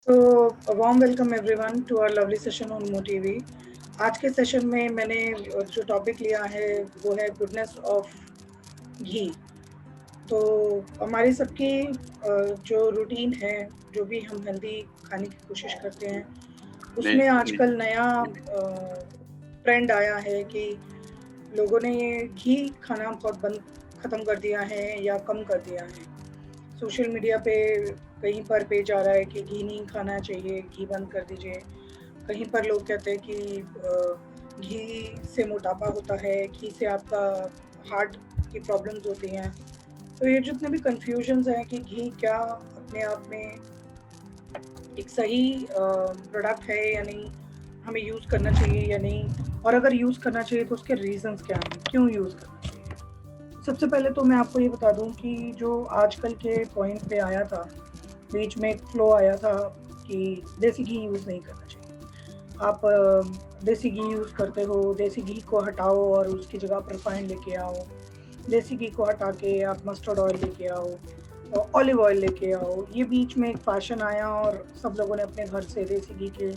तो warm welcome everyone to our lovely session on Motivi. आज के सेशन में मैंने जो टॉपिक लिया है वो है गुडनेस ऑफ घी। तो हमारी सबकी जो रूटीन है, जो भी हम हेल्दी खाने की कोशिश करते हैं, उसमें जी, आजकल नया ट्रेंड आया है कि लोगों ने ये घी खाना बहुत बंद ख़त्म कर दिया है या कम कर दिया है। सोशल मीडिया पे कहीं पर पेज आ रहा है कि घी नहीं खाना चाहिए, घी बंद कर दीजिए। कहीं पर लोग कहते हैं कि घी से मोटापा होता है, घी से आपका हार्ट की प्रॉब्लम्स होती हैं। तो ये जितने भी कन्फ्यूजन्स हैं कि घी क्या अपने आप में एक सही प्रोडक्ट है या नहीं, हमें यूज़ करना चाहिए या नहीं, और अगर यूज़ करना चाहिए तो उसके रीज़न्स क्या हैं, क्यों यूज़ करना चाहिए। सबसे पहले तो मैं आपको ये बता दूं कि जो आजकल के पॉइंट पे आया था, बीच में एक फ्लो आया था कि देसी घी यूज़ नहीं करना चाहिए। आप देसी घी यूज़ करते हो, देसी घी को हटाओ और उसकी जगह आप रिफाइंड लेके आओ। देसी घी को हटा के आप मस्टर्ड ऑयल लेके आओ, ऑलिव ऑयल लेके आओ। ये बीच में एक फैशन आया और सब लोगों ने अपने घर से देसी घी के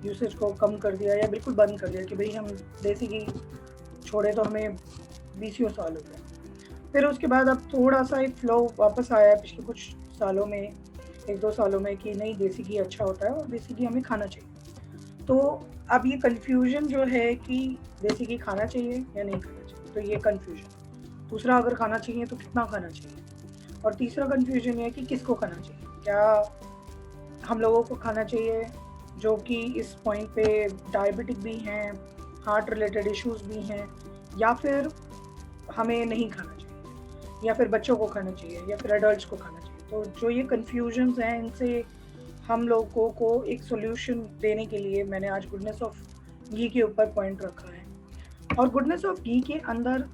यूसेज को कम कर दिया या बिल्कुल बंद कर दिया कि भाई हम देसी घी छोड़े तो हमें 20 साल हो गए। फिर उसके बाद अब थोड़ा-सा एक फ्लो वापस आया है पिछले कुछ सालों में, 1-2 सालों में, कि नहीं, देसी घी अच्छा होता है और देसी घी हमें खाना चाहिए। तो अब ये कन्फ्यूज़न जो है कि देसी घी खाना चाहिए या नहीं खाना चाहिए, तो ये कन्फ्यूज़न। दूसरा, अगर खाना चाहिए तो कितना खाना चाहिए? और तीसरा कन्फ्यूज़न ये है कि किसको खाना चाहिए? क्या हम लोगों को खाना चाहिए जो कि इस पॉइंट पे डायबिटिक भी हैं, हार्ट रिलेटेड इश्यूज़ भी हैं, या फिर हमें नहीं खाना चाहिए, या फिर बच्चों को खाना चाहिए, या फिर एडल्ट्स को खाना चाहिए। तो जो ये कन्फ्यूजन्स हैं, इनसे हम लोगों को एक सॉल्यूशन देने के लिए मैंने आज गुडनेस ऑफ घी के ऊपर पॉइंट रखा है। और गुडनेस ऑफ घी के अंदर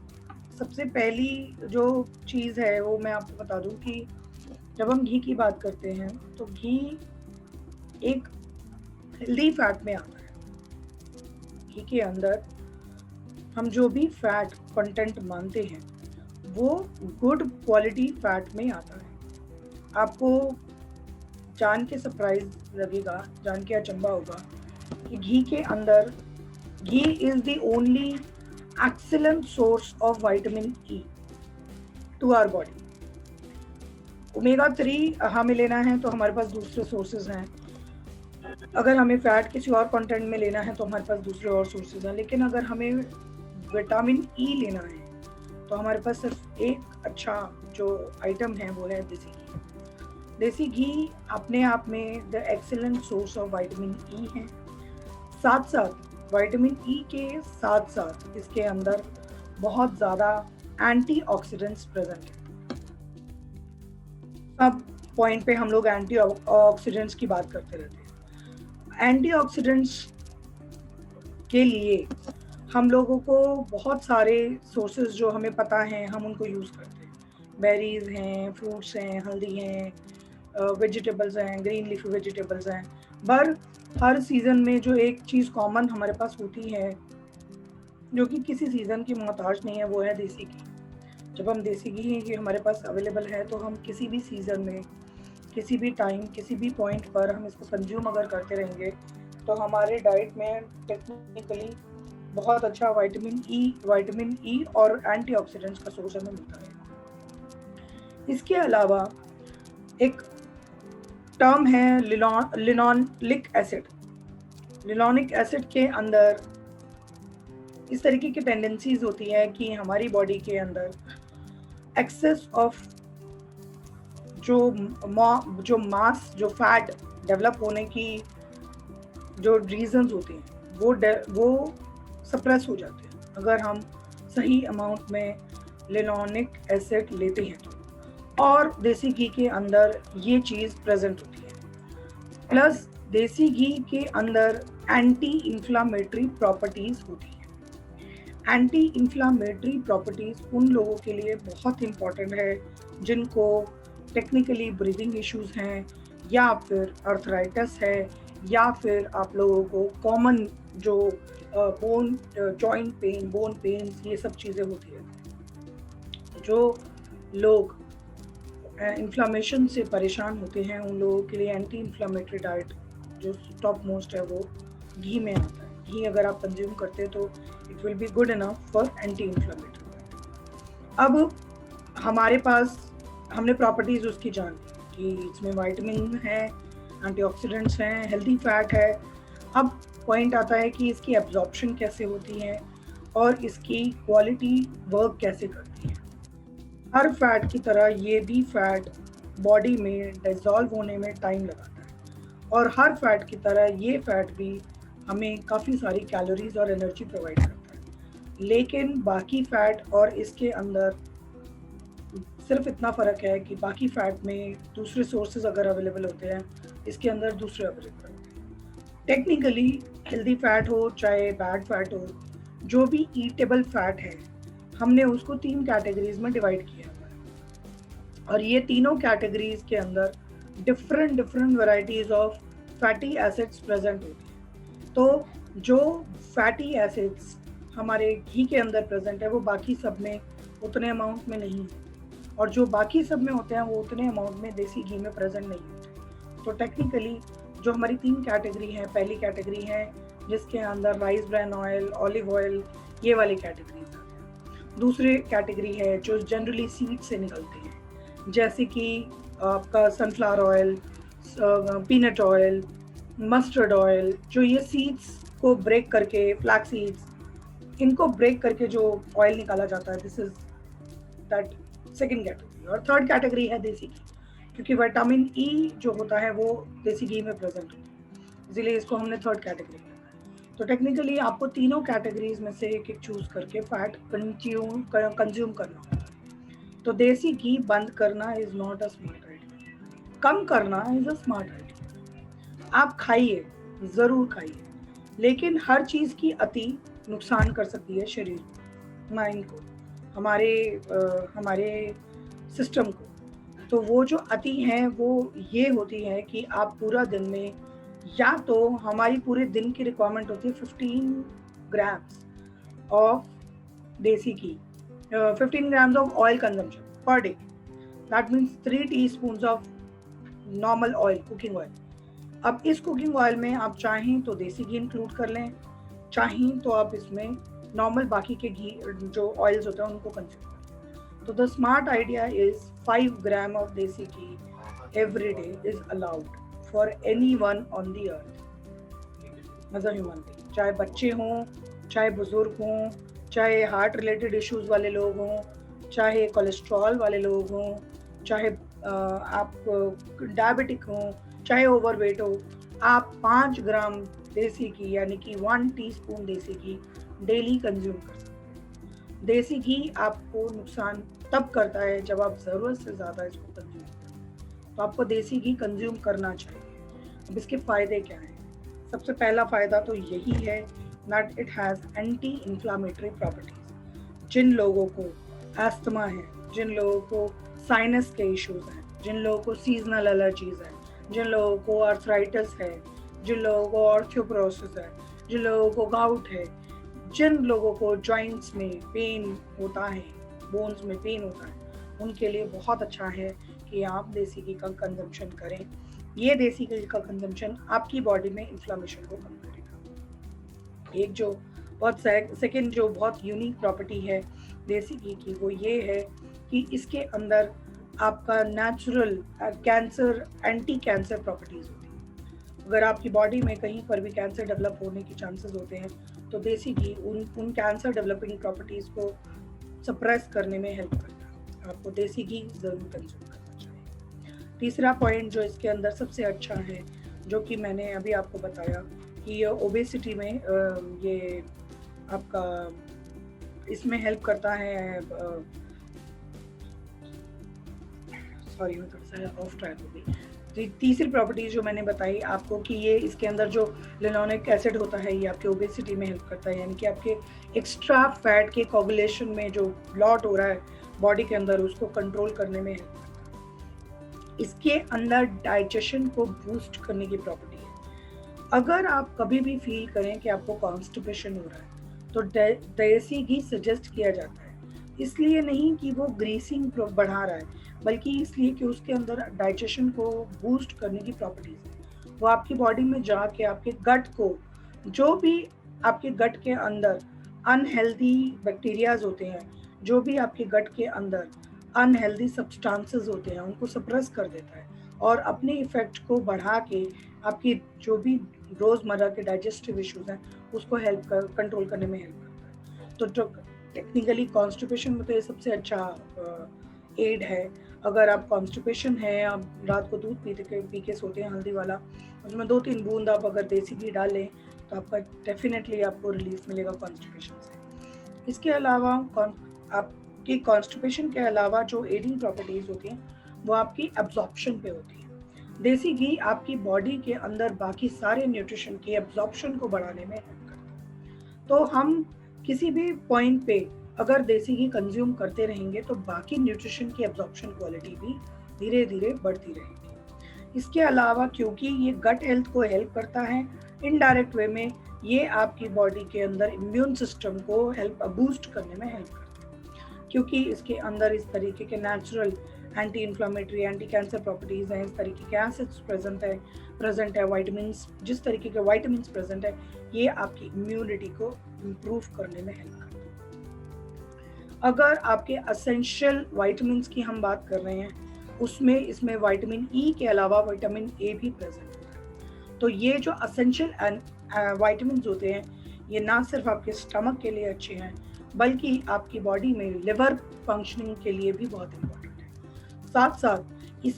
सबसे पहली जो चीज़ है वो मैं आपको बता दूं कि जब हम घी की बात करते हैं तो घी एक हेल्दी फैट में आता है। घी के अंदर हम जो भी फैट कंटेंट मानते हैं वो गुड क्वालिटी फैट में आता है। आपको जान के सरप्राइज लगेगा, जान के अचंभा होगा कि ghee is the only excellent source of vitamin E to our body. Omega 3 हमें लेना है तो हमारे पास दूसरे सोर्सेज हैं। अगर हमें फैट किसी और कंटेंट में लेना है तो हमारे पास दूसरे और सोर्सेज हैं। लेकिन अगर हमें विटामिन ई लेना है तो हमारे पास सिर्फ एक अच्छा जो आइटम है वो है देसी घी। देसी घी अपने आप में the excellent source of vitamin ई है। साथ साथ विटामिन ई के साथ साथ इसके अंदर बहुत ज़्यादा एंटीऑक्सीडेंट्स प्रेजेंट हैं। सब पॉइंट पे हम लोग एंटीऑक्सीडेंट्स की बात करते रहते हैं। एंटीऑक्सीडेंट्स के लिए हम लोगों को बहुत सारे सोर्सेज जो हमें पता हैं हम उनको यूज़ करते हैं। बेरीज़ हैं, फ्रूट्स हैं, हल्दी हैं, वेजिटेबल्स हैं, ग्रीन लीफी वेजिटेबल्स हैं। पर हर सीज़न में जो एक चीज़ कॉमन हमारे पास होती है, जो कि किसी सीज़न की मोहताज नहीं है, वो है देसी घी। जब हम देसी घी हमारे पास अवेलेबल है तो हम किसी भी सीज़न में, किसी भी टाइम, किसी भी पॉइंट पर हम इसको कंज्यूम अगर करते रहेंगे तो हमारे डाइट में टेक्निकली बहुत अच्छा विटामिन ई और एंटीऑक्सीडेंट्स का सोर्स हमें मिलता है। इसके अलावा एक टर्म है लिनोलिक एसिड। लिनोलिक एसिड के अंदर इस तरीके की टेंडेंसीज होती है कि हमारी बॉडी के अंदर एक्सेस ऑफ जो मास, जो फैट डेवलप होने की जो रीजंस होते हैं वो सप्रेस हो जाते हैं अगर हम सही अमाउंट में लिनोलिक एसिड लेते हैं तो। और देसी घी के अंदर ये चीज़ प्रेजेंट होती है। प्लस देसी घी के अंदर एंटी इंफ्लामेटरी प्रॉपर्टीज़ होती हैं। एंटी इंफ्लामेटरी प्रॉपर्टीज़ उन लोगों के लिए बहुत इम्पॉर्टेंट है जिनको टेक्निकली ब्रीदिंग इश्यूज़ हैं, या फिर अर्थराइटिस है, या फिर आप लोगों को कॉमन जो bone joint pain, bone pains, ये सब चीज़ें होती है। जो लोग इन्फ्लामेशन से परेशान होते हैं उन लोगों के लिए एंटी इन्फ्लामेटरी डाइट जो टॉप मोस्ट है वो घी में आता है। घी अगर आप कंज्यूम करते हैं तो it will be good enough for anti inflammatory. अब हमारे पास हमने प्रॉपर्टीज़ उसकी जान ली कि इसमें विटामिन है, एंटीऑक्सीडेंट्स हैं, हेल्दी फैट है। अब पॉइंट आता है कि इसकी एब्जॉर्प्शन कैसे होती है और इसकी क्वालिटी वर्क कैसे करती है। हर फैट की तरह ये भी फैट बॉडी में डिसॉल्व होने में टाइम लगाता है और हर फैट की तरह ये फैट भी हमें काफ़ी सारी कैलोरीज और एनर्जी प्रोवाइड करता है। लेकिन बाकी फैट और इसके अंदर सिर्फ इतना फ़र्क है कि बाकी फैट में दूसरे सोर्सेज अगर अवेलेबल होते हैं, इसके अंदर दूसरे अवेलेबल होते हैं। टेक्निकली हेल्दी फैट हो चाहे बैड फैट हो, जो भी ईटेबल फैट है हमने उसको 3 कैटेगरीज में डिवाइड किया हुआ है और ये तीनों कैटेगरीज के अंदर different varieties of fatty acids present होती हैं। तो जो फैटी एसिड्स हमारे घी के अंदर प्रेजेंट है वो बाकी सब में उतने अमाउंट में नहीं है और जो बाकी सब में होते हैं वो उतने अमाउंट में देसी घी में प्रेजेंट नहीं होते। तो टेक्निकली जो हमारी 3 कैटेगरी हैं, पहली कैटेगरी है जिसके अंदर rice bran oil, olive oil, ये वाली कैटेगरीज आते हैं। दूसरी कैटेगरी है जो जनरली सीड से निकलते हैं, जैसे कि आपका sunflower oil, peanut oil, mustard oil, जो ये सीड्स को ब्रेक करके, फ्लैक्स सीड्स, इनको ब्रेक करके जो ऑयल निकाला जाता है, this is that second category. और थर्ड कैटेगरी है देसी घी, क्योंकि विटामिन ई जो होता है वो देसी घी में प्रेजेंट होता है, इसीलिए इसको हमने थर्ड कैटेगरी लिया। तो टेक्निकली आपको तीनों कैटेगरीज में से एक चूज करके फैट कंज्यूम करना होगा। तो देसी घी बंद करना is not a smart idea, कम करना इज अ स्मार्ट आइडिया। आप खाइए, ज़रूर खाइए, लेकिन हर चीज़ की अति नुकसान कर सकती है शरीर को, माइंड को, हमारे सिस्टम को। तो वो जो अति है वो ये होती है कि आप पूरा दिन में, या तो हमारी पूरे दिन की रिक्वायरमेंट होती है 15 grams of desi ghee, 15 grams of oil consumption per day, that means 3 teaspoons of normal oil, cooking oil. अब इस कुकिंग ऑयल में आप चाहें तो देसी घी इंक्लूड कर लें, चाहें तो आप इसमें नॉर्मल बाकी के घी जो ऑयल्स होते हैं उनको कंज्यूम करें। तो the smart idea is 5 gram of desi ghee every day is allowed for anyone on the earth as a human being, चाहे बच्चे हों, चाहे बुजुर्ग हों, चाहे हार्ट रिलेटेड इश्यूज वाले लोग हों, चाहे कोलेस्ट्रॉल वाले लोग हों, चाहे आप डायबिटिक हों, चाहे ओवरवेट हो, आप 5 ग्राम देसी घी यानी कि 1 टीस्पून देसी घी डेली कंज्यूम कर सकते हैं। देसी घी आपको नुकसान तब करता है जब आप ज़रूरत से ज़्यादा इसको कंज्यूम करें, तो आपको देसी घी कंज्यूम करना चाहिए। अब इसके फ़ायदे क्या हैं? सबसे पहला फ़ायदा तो यही है that it has anti inflammatory properties. जिन लोगों को एस्थमा है, जिन लोगों को साइनस के इश्यूज़ हैं, जिन लोगों को सीजनल एलर्जीज़ हैं, जिन लोगों को आर्थराइटिस है, जिन लोगों को ऑर्थोपोरोसिस है, जिन लोगों को गाउट है, जिन लोगों को जॉइंट्स में पेन होता है, बोन्स में पेन होता है, उनके लिए बहुत अच्छा है कि आप देसी घी का कंजम्पशन करें। ये देसी घी का कंजम्पशन आपकी बॉडी में इन्फ्लामेशन को कम करेगा। एक जो बहुत सेकेंड जो बहुत यूनिक प्रॉपर्टी है देसी घी की, वो ये है कि इसके अंदर आपका natural cancer, anti cancer properties होती हैं। अगर आपकी बॉडी में कहीं पर भी कैंसर डेवलप होने के चांसेस होते हैं तो देसी घी उन कैंसर डेवलपिंग प्रॉपर्टीज़ को सप्रेस करने में हेल्प करता है। आपको देसी घी ज़रूर कंज्यूम करना चाहिए। तीसरा पॉइंट जो इसके अंदर सबसे अच्छा है, जो कि मैंने अभी आपको बताया कि ये ओबेसिटी में ये आपका इसमें हेल्प करता है। सॉरी, मैं थोड़ा सा ऑफ ट्रैक हो गई। तीसरी प्रॉपर्टीज जो मैंने बताई आपको कि ये इसके अंदर जो लिनोलिक एसिड होता है ये आपके ओबेसिटी में हेल्प करता है, यानी कि आपके एक्स्ट्रा फैट के कोगुलेशन में जो ब्लॉट हो रहा है बॉडी के अंदर उसको कंट्रोल करने में हेल्प करता है। इसके अंदर डाइजेशन को बूस्ट करने की प्रॉपर्टी है। अगर आप कभी भी फील करें कि आपको कॉन्स्टिपेशन हो रहा है तो देसी घी सजेस्ट किया जाता है, इसलिए नहीं कि वो ग्रीसिंग बढ़ा रहा है, बल्कि इसलिए कि उसके अंदर डाइजेशन को बूस्ट करने की प्रॉपर्टीज़ है। वो आपकी बॉडी में जाके आपके गट को, जो भी आपके गट के अंदर अनहेल्दी बैक्टीरियाज होते हैं, जो भी आपके गट के अंदर अनहेल्दी सब्सटेंसेस होते हैं, उनको सप्रेस कर देता है और अपने इफेक्ट को बढ़ा के आपकी जो भी रोज़मर्रा के डाइजेस्टिव इश्यूज हैं उसको हेल्प कर कंट्रोल करने में हेल्प करता है। तो टेक्निकली कॉन्स्टिपेशन में तो ये सबसे अच्छा एड है। अगर आप कॉन्स्टिपेशन है, आप रात को दूध पी के सोते हैं हल्दी वाला, उसमें 2-3 बूंद आप अगर देसी घी डाल लें तो आपका डेफिनेटली आपको रिलीफ मिलेगा कॉन्स्टिपेशन से। इसके अलावा आपकी कॉन्स्टिपेशन के अलावा जो एडिंग प्रॉपर्टीज़ होती हैं वो आपकी एब्जॉर्प्शन पे होती है। देसी घी आपकी बॉडी के अंदर बाकी सारे न्यूट्रिशन की एब्जॉर्प्शन को बढ़ाने में हेल्प करता है। तो हम किसी भी पॉइंट पे अगर देसी घी कंज्यूम करते रहेंगे तो बाकी न्यूट्रिशन की एब्जॉर्प्शन क्वालिटी भी धीरे धीरे बढ़ती रहेगी। इसके अलावा क्योंकि ये गट हेल्थ को हेल्प करता है, इनडायरेक्ट वे में ये आपकी बॉडी के अंदर इम्यून सिस्टम को हेल्प बूस्ट करने में हेल्प करता है, क्योंकि इसके अंदर इस तरीके के natural anti inflammatory, anti cancer properties हैं, इस तरीके के एसिड्स प्रेजेंट है वाइटामिन्स, जिस तरीके के वाइटामिन्स प्रेजेंट है ये आपकी इम्यूनिटी को इम्प्रूव करने में हेल्प करता है। अगर आपके असेंशियल वाइटामिन्स की हम बात कर रहे हैं, उसमें इसमें विटामिन ई के अलावा विटामिन ए भी प्रेजेंट होता है। तो ये जो असेंशियल वाइटामिन्स होते हैं ये ना सिर्फ आपके स्टमक के लिए अच्छे हैं बल्कि आपकी बॉडी में लिवर फंक्शनिंग के लिए भी बहुत इम्पोर्टेंट है। साथ साथ इस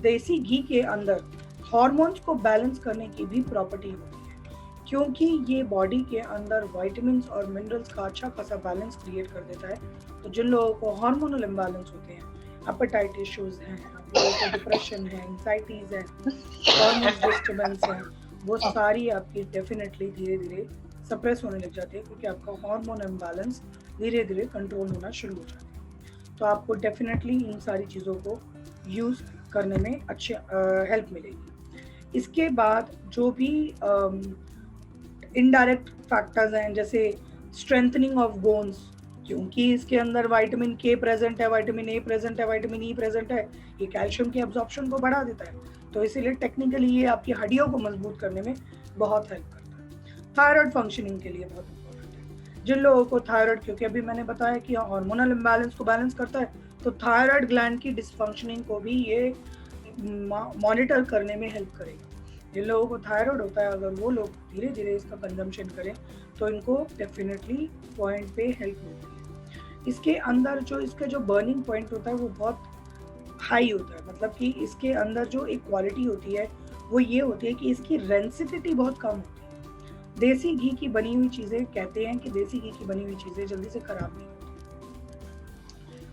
देसी घी के अंदर हार्मोन्स को बैलेंस करने की भी प्रॉपर्टी होती है, क्योंकि ये बॉडी के अंदर विटामिन्स और मिनरल्स का अच्छा खासा बैलेंस क्रिएट कर देता है। तो जिन लोगों को हार्मोनल इम्बैलेंस होते हैं, एपेटाइट इश्यूज हैं, आप लोगों को डिप्रेशन है, एंग्जाइटीज है, हार्मोन डिस्टर्बेंस है, वो सारी आपकी डेफिनेटली धीरे धीरे सप्रेस होने लग जाती है, क्योंकि आपका हार्मोन इम्बैलेंस धीरे धीरे कंट्रोल होना शुरू हो जाता है। तो आपको डेफिनेटली इन सारी चीज़ों को यूज़ करने में अच्छी हेल्प मिलेगी। इसके बाद जो भी इनडायरेक्ट फैक्टर्स हैं, जैसे स्ट्रेंथनिंग ऑफ बोन्स, क्योंकि इसके अंदर विटामिन के प्रेजेंट है, विटामिन ए प्रेजेंट है, विटामिन ई प्रेजेंट है, ये कैल्शियम की एब्जॉर्प्शन को बढ़ा देता है। तो इसीलिए टेक्निकली ये आपकी हड्डियों को मजबूत करने में बहुत हेल्प करता है। थायराइड फंक्शनिंग के लिए बहुत इंपॉर्टेंट है। जिन लोगों को थायराइड, क्योंकि अभी मैंने बताया कि हार्मोनल इम्बैलेंस को बैलेंस करता है, तो थायराइड ग्लैंड की डिसफंक्शनिंग को भी ये मॉनिटर करने में हेल्प करेगा। जिन लोगों को थायराइड होता है, अगर वो लोग धीरे धीरे इसका कंजम्पशन करें तो इनको डेफिनेटली पॉइंट पे हेल्प होती है। इसके अंदर जो इसका जो बर्निंग पॉइंट होता है वो बहुत हाई होता है, मतलब कि इसके अंदर जो एक क्वालिटी होती है वो ये होती है कि इसकी रेंसिडिटी बहुत कम होती है। देसी घी की बनी हुई चीज़ें, कहते हैं कि देसी घी की बनी हुई चीज़ें जल्दी से ख़राब नहीं होती।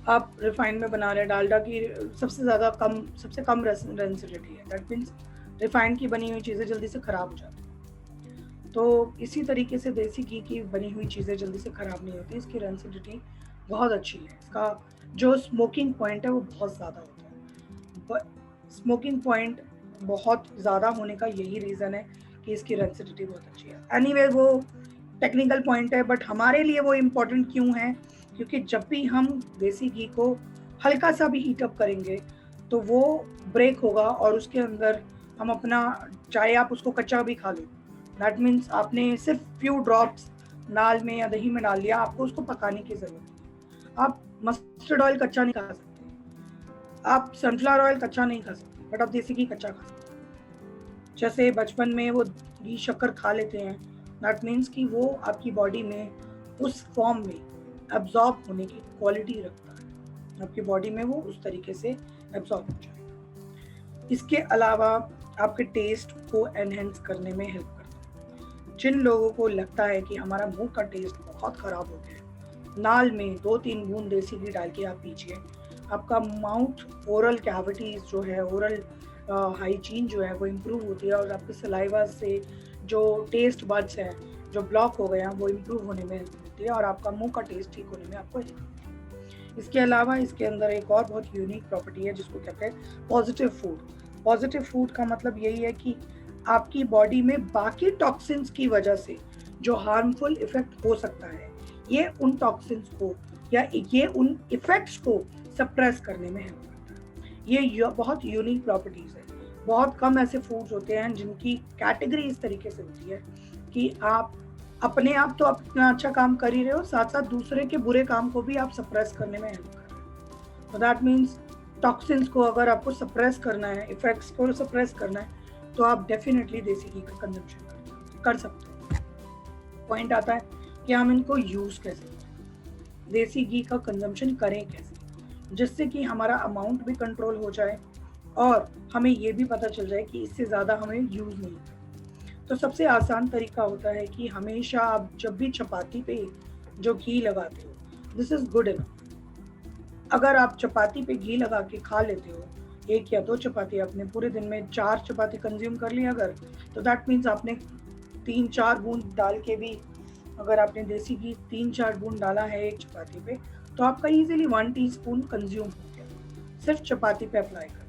आप रिफाइन में बना रहे हैं, डालडा की सबसे कम रेंसिडिटी है, दैट मीन्स रिफाइंड की बनी हुई चीज़ें जल्दी से ख़राब हो जाती हैं। तो इसी तरीके से देसी घी की बनी हुई चीज़ें जल्दी से ख़राब नहीं होती, इसकी रेंसिडिटी बहुत अच्छी है। इसका जो स्मोकिंग पॉइंट है वो बहुत ज़्यादा होता है। स्मोकिंग पॉइंट बहुत ज़्यादा होने का यही रीज़न है कि इसकी रेंसिडिटी बहुत अच्छी है। एनीवे वो टेक्निकल पॉइंट है, बट हमारे लिए वो इम्पोर्टेंट क्यों है, क्योंकि जब भी हम देसी घी को हल्का सा भी हीट अप करेंगे तो वो ब्रेक होगा और उसके अंदर हम अपना, चाहे आप उसको कच्चा भी खा लो, दैट मीन्स आपने सिर्फ फ्यू ड्रॉप्स दाल में या दही में डाल लिया, आपको उसको पकाने की ज़रूरत नहीं। आप मस्टर्ड ऑयल कच्चा नहीं खा सकते, आप सनफ्लावर ऑयल कच्चा नहीं खा सकते, बट आप देसी घी कच्चा खा सकते हैं। जैसे बचपन में वो घी शक्कर खा लेते हैं, दैट मीन्स कि वो आपकी बॉडी में उस फॉर्म में एब्जॉर्ब होने की क्वालिटी रखता है, आपकी बॉडी में वो उस तरीके से एब्जॉर्ब हो जाएगा। इसके अलावा आपके टेस्ट को एनहेंस करने में हेल्प करता है। जिन लोगों को लगता है कि हमारा मुंह का टेस्ट बहुत ख़राब हो गया है, नाल में 2-3 बूंद देसी घी डाल के आप पीजिए, आपका माउथ ओरल कैविटीज़ जो है, ओरल हाइजीन जो है वो इम्प्रूव होती है और आपके सलाइवा से जो टेस्ट बड्स हैं जो ब्लॉक हो गए हैं वो इम्प्रूव होने में हेल्प होती है और आपका मुंह का टेस्ट ठीक होने में आपको हेल्प होती है। इसके अलावा इसके अंदर एक और बहुत यूनिक प्रॉपर्टी है जिसको कहते हैं पॉजिटिव फूड। पॉजिटिव फूड का मतलब यही है कि आपकी बॉडी में बाकी टॉक्सिन्स की वजह से जो हार्मफुल इफेक्ट हो सकता है, ये उन टॉक्सिन्स को या ये उन इफेक्ट्स को सप्रेस करने में हेल्प करता ये बहुत यूनिक प्रॉपर्टीज है। बहुत कम ऐसे फूड्स होते हैं जिनकी कैटेगरी इस तरीके से होती है कि आप अपने आप तो अपना अच्छा काम कर ही रहे हो, साथ साथ दूसरे के बुरे काम को भी आप सप्रेस करने में हेल्प कर रहे हो। तो दैट मीन्स टॉक्सिन्स को अगर आपको सप्रेस करना है, इफेक्ट्स को सप्रेस करना है, तो आप डेफिनेटली देसी घी का कंजम्पशन कर सकते हैं। पॉइंट आता है कि हम इनको यूज़ कैसे करें, देसी घी का कंजम्पशन करें कैसे, जिससे कि हमारा अमाउंट भी कंट्रोल हो जाए और हमें ये भी पता चल जाए कि इससे ज़्यादा हमें यूज़ नहीं करना। तो सबसे आसान तरीका होता है कि हमेशा आप जब भी चपाती पे जो घी लगाते हो, दिस इज़ गुड इनफ। अगर आप चपाती पे घी लगा के खा लेते हो, 1 या 2 चपाती, आपने पूरे दिन में 4 चपाती कंज्यूम कर ली अगर, तो दैट मीन्स आपने 3-4 बूंद डाल के भी, अगर आपने देसी घी 3-4 बूंद डाला है एक चपाती पे, तो आपका इजीली 1 टीस्पून कंज्यूम हो गया, सिर्फ चपाती पे अप्लाई कर।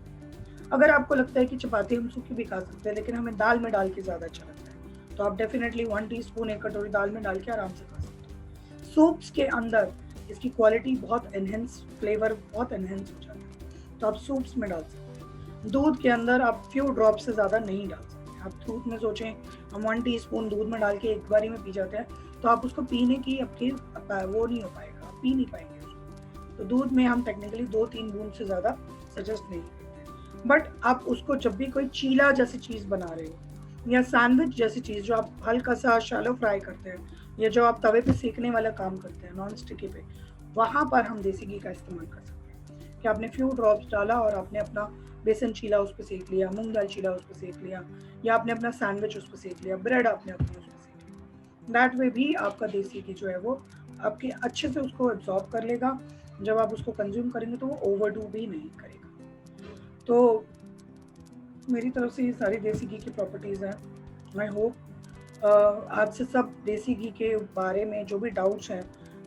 अगर आपको लगता है कि चपाती हम सूखी भी खा सकते हैं लेकिन हमें दाल में डाल के ज़्यादा अच्छा लगता है, तो आप डेफिनेटली 1 टीस्पून एक कटोरी दाल में डाल के आराम से खा सकते हैं। सूप्स के अंदर इसकी क्वालिटी बहुत एनहेंस, फ्लेवर बहुत एनहेंस हो जाता है, तो आप सूप्स में डाल सकते हैं। दूध के अंदर आप फ्यू ड्रॉप से ज़्यादा नहीं डाल सकते। आप दूध में सोचें हम 1 टीस्पून दूध में डाल के एक बारी में पी जाते हैं, तो आप उसको पीने की आपकी वो नहीं हो पाएगा, आप पी नहीं पाएंगे उसको। तो दूध में हम टेक्निकली 2-3 बूंद से ज़्यादा सजेस्ट नहीं करते। बट आप उसको जब भी कोई चीला जैसी चीज़ बना रहे हो या सैंडविच जैसी चीज़ जो आप हल्का सा शैलो फ्राई करते हैं या जो आप तवे पे सेकने वाला काम करते हैं नॉन स्टिकी पे, वहाँ पर हम देसी घी का इस्तेमाल कर सकते हैं कि आपने फ्यू ड्रॉप्स डाला और आपने अपना बेसन चीला उस पर सेक लिया, मूंग दाल चीला उस पर सेक लिया, या आपने अपना सैंडविच उस पर सेक लिया, ब्रेड आपने अपनी उस पर सेक लिया। दैट वे भी आपका देसी घी जो है वो आपके अच्छे से उसको एब्जॉर्ब कर लेगा। जब आप उसको कंज्यूम करेंगे तो वो ओवरडू भी नहीं करेगा। तो मेरी तरफ से ये सारी देसी घी की प्रॉपर्टीज़ हैं। आई होप आज से सब देसी घी के बारे में जो भी डाउट्स हैं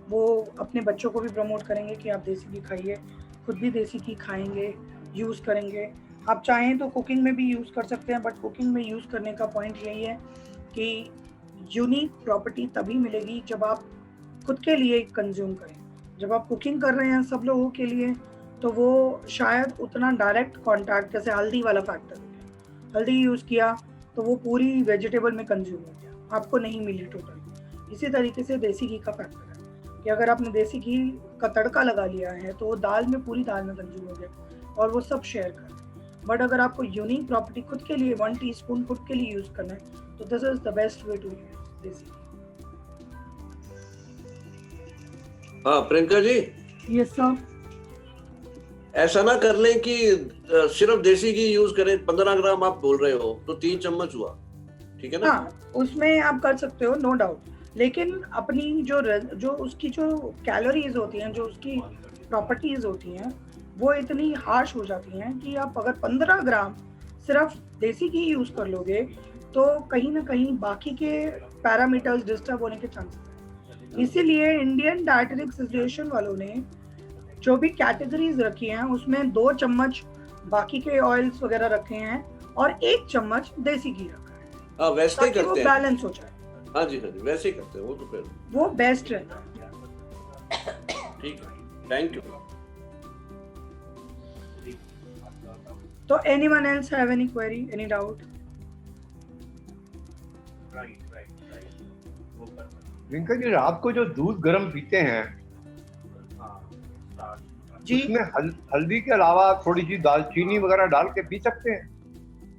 वो अपने बच्चों को भी प्रमोट करेंगे कि आप देसी घी खाइए, खुद भी देसी घी खाएंगे, यूज़ करेंगे। आप चाहें तो कुकिंग में भी यूज़ कर सकते हैं, बट कुकिंग में यूज़ करने का पॉइंट यही है कि यूनिक प्रॉपर्टी तभी मिलेगी जब आप खुद के लिए कंज्यूम करें। जब आप कुकिंग कर रहे हैं सब लोगों के लिए, तो वो शायद उतना डायरेक्ट कांटेक्ट, जैसे हल्दी वाला फैक्टर हो गया, हल्दी यूज़ किया तो वो पूरी वेजिटेबल में कंज्यूम हो गया, आपको नहीं मिली टोटल। इसी तरीके से देसी घी का फैक्टर है कि अगर आपने देसी घी का तड़का लगा लिया है तो वो दाल में, पूरी दाल में कंज्यूम हो गया और वो सब शेयर कर। बट अगर आपको यूनिक प्रॉपर्टी खुद के लिए 1 टीस्पून खुद के लिए यूज़ करना है, तो this is the best way to use desi ghee. हाँ प्रियंका जी, यस सर। ऐसा ना कर लें कि सिर्फ देसी घी यूज करें। 15 ग्राम आप बोल रहे हो तो 3 चम्मच हुआ, ठीक है ना? हाँ, उसमें आप कर सकते हो, नो डाउट। लेकिन अपनी जो उसकी जो कैलोरीज होती हैं, जो उसकी प्रॉपर्टीज होती हैं, वो इतनी हार्श हो जाती हैं कि आप अगर 15 ग्राम सिर्फ देसी घी यूज कर लोगे तो कहीं ना कहीं बाकी के पैरामीटर्स डिस्टर्ब होने के चांसेस हैं। इसीलिए इंडियन डाइटेटिक एसोसिएशन वालों ने जो भी कैटेगरीज रखी हैं उसमें 2 चम्मच बाकी के ऑयल्स वगैरह रखे हैं और 1 चम्मच देसी घी रखा है। हाँ, वैसे ही करते हैं, वो बैलेंस हो जाए। हाँ जी, वैसे ही करते हैं, वो तो फिर वो बेस्ट रहता है। ठीक है, थैंक यू। तो anyone else have any query, any doubt? Priyanka ji, रात को जो दूध गर्म पीते हैं जी, उसमें हल्दी के अलावा थोड़ी सी दालचीनी वगैरह डाल के पी सकते हैं?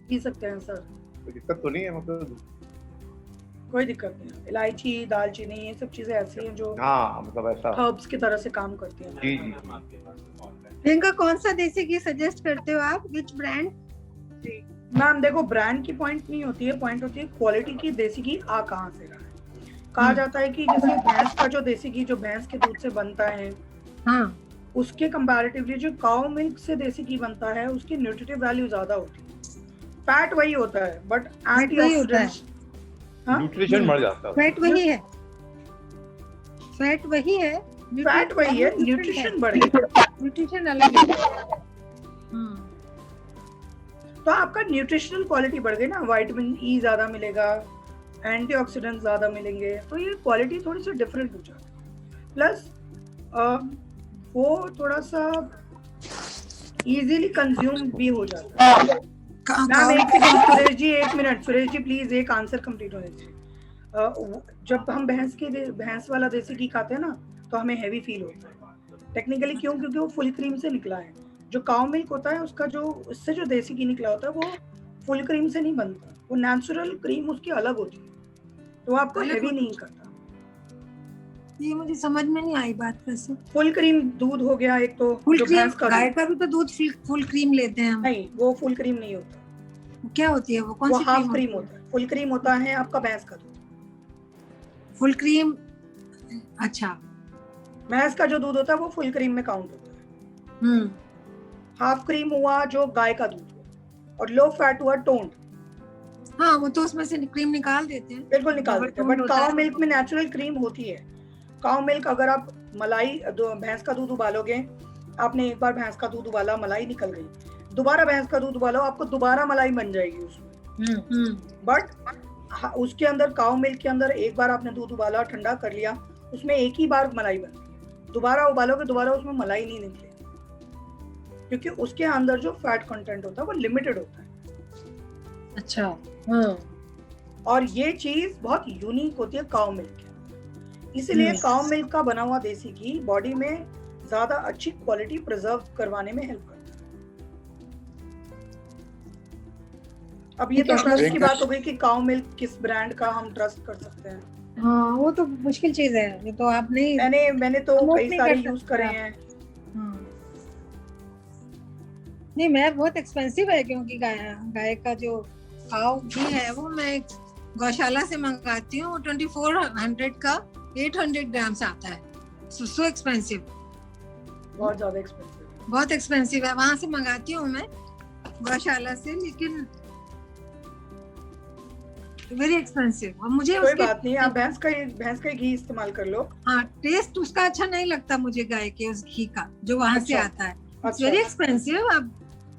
पी सकते हैं सर, कोई दिक्कत तो नहीं है? मतलब कोई दिक्कत नहीं है। इलायची, दालचीनी, ये सब चीजें ऐसी हैं जो हाँ, मतलब ऐसा हर्ब्स की तरह से काम करती हैं। जी जी। प्रियंका, कौन सा देसी घी सजेस्ट करते हो आप? Which brand? मैम देखो, ब्रांड की पॉइंट नहीं होती है, पॉइंट होती है क्वालिटी की। देसी घी आ कहाँ से रहा है। कहा जाता है कि जैसे भैंस का जो देसी घी जो भैंस के दूध से बनता है, हाँ, उसके कंपैरेटिवली जो काउ मिल्क से देसी घी बनता है उसकी न्यूट्रिटिव वैल्यू ज्यादा होती है। फैट वही होता है बट एंटीऑक्सीडेंट्स, न्यूट्रिशन बढ़ जाता है। फैट वही है, फैट वही है, फैट वही है, न्यूट्रिशन बढ़ गया, न्यूट्रिशन अलग है। तो आपका न्यूट्रिशनल क्वालिटी बढ़ गई ना, विटामिन ई ज्यादा मिलेगा, एंटीऑक्सीडेंट ज्यादा मिलेंगे, तो ये क्वालिटी थोड़ी सी डिफरेंट हो जाती है। प्लस वो थोड़ा सा इजीली कंज्यूम भी हो जाता है। मैम एक second, Suresh ji 1 minute, Suresh ji please एक आंसर कंप्लीट होने दीजिए। जब हम भैंस वाला देसी घी खाते हैं ना तो हमें हैवी फील होता है। टेक्निकली क्यों? क्योंकि वो फुल क्रीम से निकला है। जो काउ मिल्क होता है उसका जो उससे जो देसी घी निकला होता है वो फुल क्रीम से नहीं बनता, वो नेचुरल क्रीम उसकी अलग होती है, तो आपको हैवी नहीं करता। ये मुझे समझ में नहीं आई बात कैसे। फुल क्रीम दूध हो गया एक, तो फुल जो क्रीम भैंस का गाय दूध, का भी तो दूध फुल क्रीम लेते हैं हम। नहीं वो फुल क्रीम नहीं होता, वो क्या होती है? वो कौन वो सी हाफ क्रीम होता है। फुल क्रीम होता है आपका भैंस का दूध। फुल क्रीम, अच्छा। भैंस का जो दूध होता है वो फुल क्रीम में काउंट होता है। हाफ क्रीम हुआ जो गाय का दूध हुआ, और लो फैट हुआ टोन्ड। हाँ, वो तो उसमें से क्रीम निकाल देते हैं। बिल्कुल निकाल देते हैं, बट काउ मिल्क में नेचुरल क्रीम होती है। काउ मिल्क अगर आप मलाई भैंस का दूध उबालोगे, आपने एक बार भैंस का दूध उबाला, मलाई निकल गई, दोबारा भैंस का दूध उबालो, आपको दोबारा मलाई बन जाएगी उसमें। बट उसके अंदर काउ मिल्क के अंदर एक बार आपने दूध उबाला, ठंडा कर लिया, उसमें एक ही बार मलाई बनती है। दोबारा उबालोगे, दोबारा उसमें मलाई नहीं निकलेगी, क्योंकि उसके अंदर जो फैट कंटेंट होता है वो लिमिटेड होता है। अच्छा। और ये चीज बहुत यूनिक होती है काउ मिल्क की, इसलिए काउ मिल्क का बना हुआ देसी घी बॉडी में ज्यादा अच्छी क्वालिटी प्रिजर्व करवाने में हेल्प करता है। अब ये तो ट्रस्ट की बात हो गई कि काउ मिल्क किस ब्रांड का हम ट्रस्ट कर सकते हैं। हाँ, वो तो मुश्किल चीज है, ये तो आप नहीं। मैंने तो कई सारे यूज करे हैं। नहीं, मैं बहुत एक्सपेंसिव है, क्योंकि गाय का जो काउ घी है वो मैं गौशाला से मंगाती हूँ। 2400 का 800 ग्राम्स आता है। सो एक्सपेंसिव, बहुत ज्यादा एक्सपेंसिव, बहुत एक्सपेंसिव है। वहां से मंगाती हूँ मैं गौशाला से, लेकिन वेरी एक्सपेंसिव। और मुझे कोई बात नहीं, आप भैंस का ही घी इस्तेमाल कर लो। हाँ, टेस्ट उसका अच्छा नहीं लगता मुझे गाय के उस घी का जो वहां से आता है। अच्छा। Very expensive. अब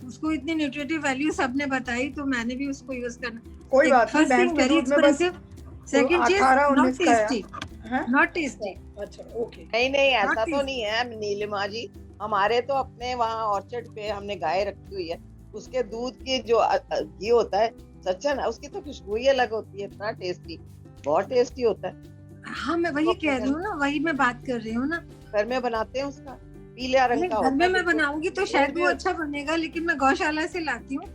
उसको इतनी न्यूट्रिटिव वैल्यू सबने बताई, तो मैंने भी उसको यूज करना। कोई बात नहीं, भैंस के दूध में बस सेकंड चीज, 18-19 नॉट का है। Tasty, not tasty. अच्छा, ओके। नहीं ऐसा Not तो नहीं है नीलिमा जी। हमारे तो अपने वहाँ ऑर्चर्ड पे हमने गाय रखी हुई है, उसके दूध की जो घी होता है सच्चन, उसकी तो खुशबू ही अलग होती है, इतना टेस्टी, बहुत टेस्टी होता है। हाँ, मैं वही कह रही हूँ ना, वही मैं बात कर रही हूँ ना। घर में बनाते हैं उसका, पीले रंग का होता है। घर में मैं बनाऊंगी तो शायद वो अच्छा बनेगा, लेकिन मैं गौशाला से लाती हूँ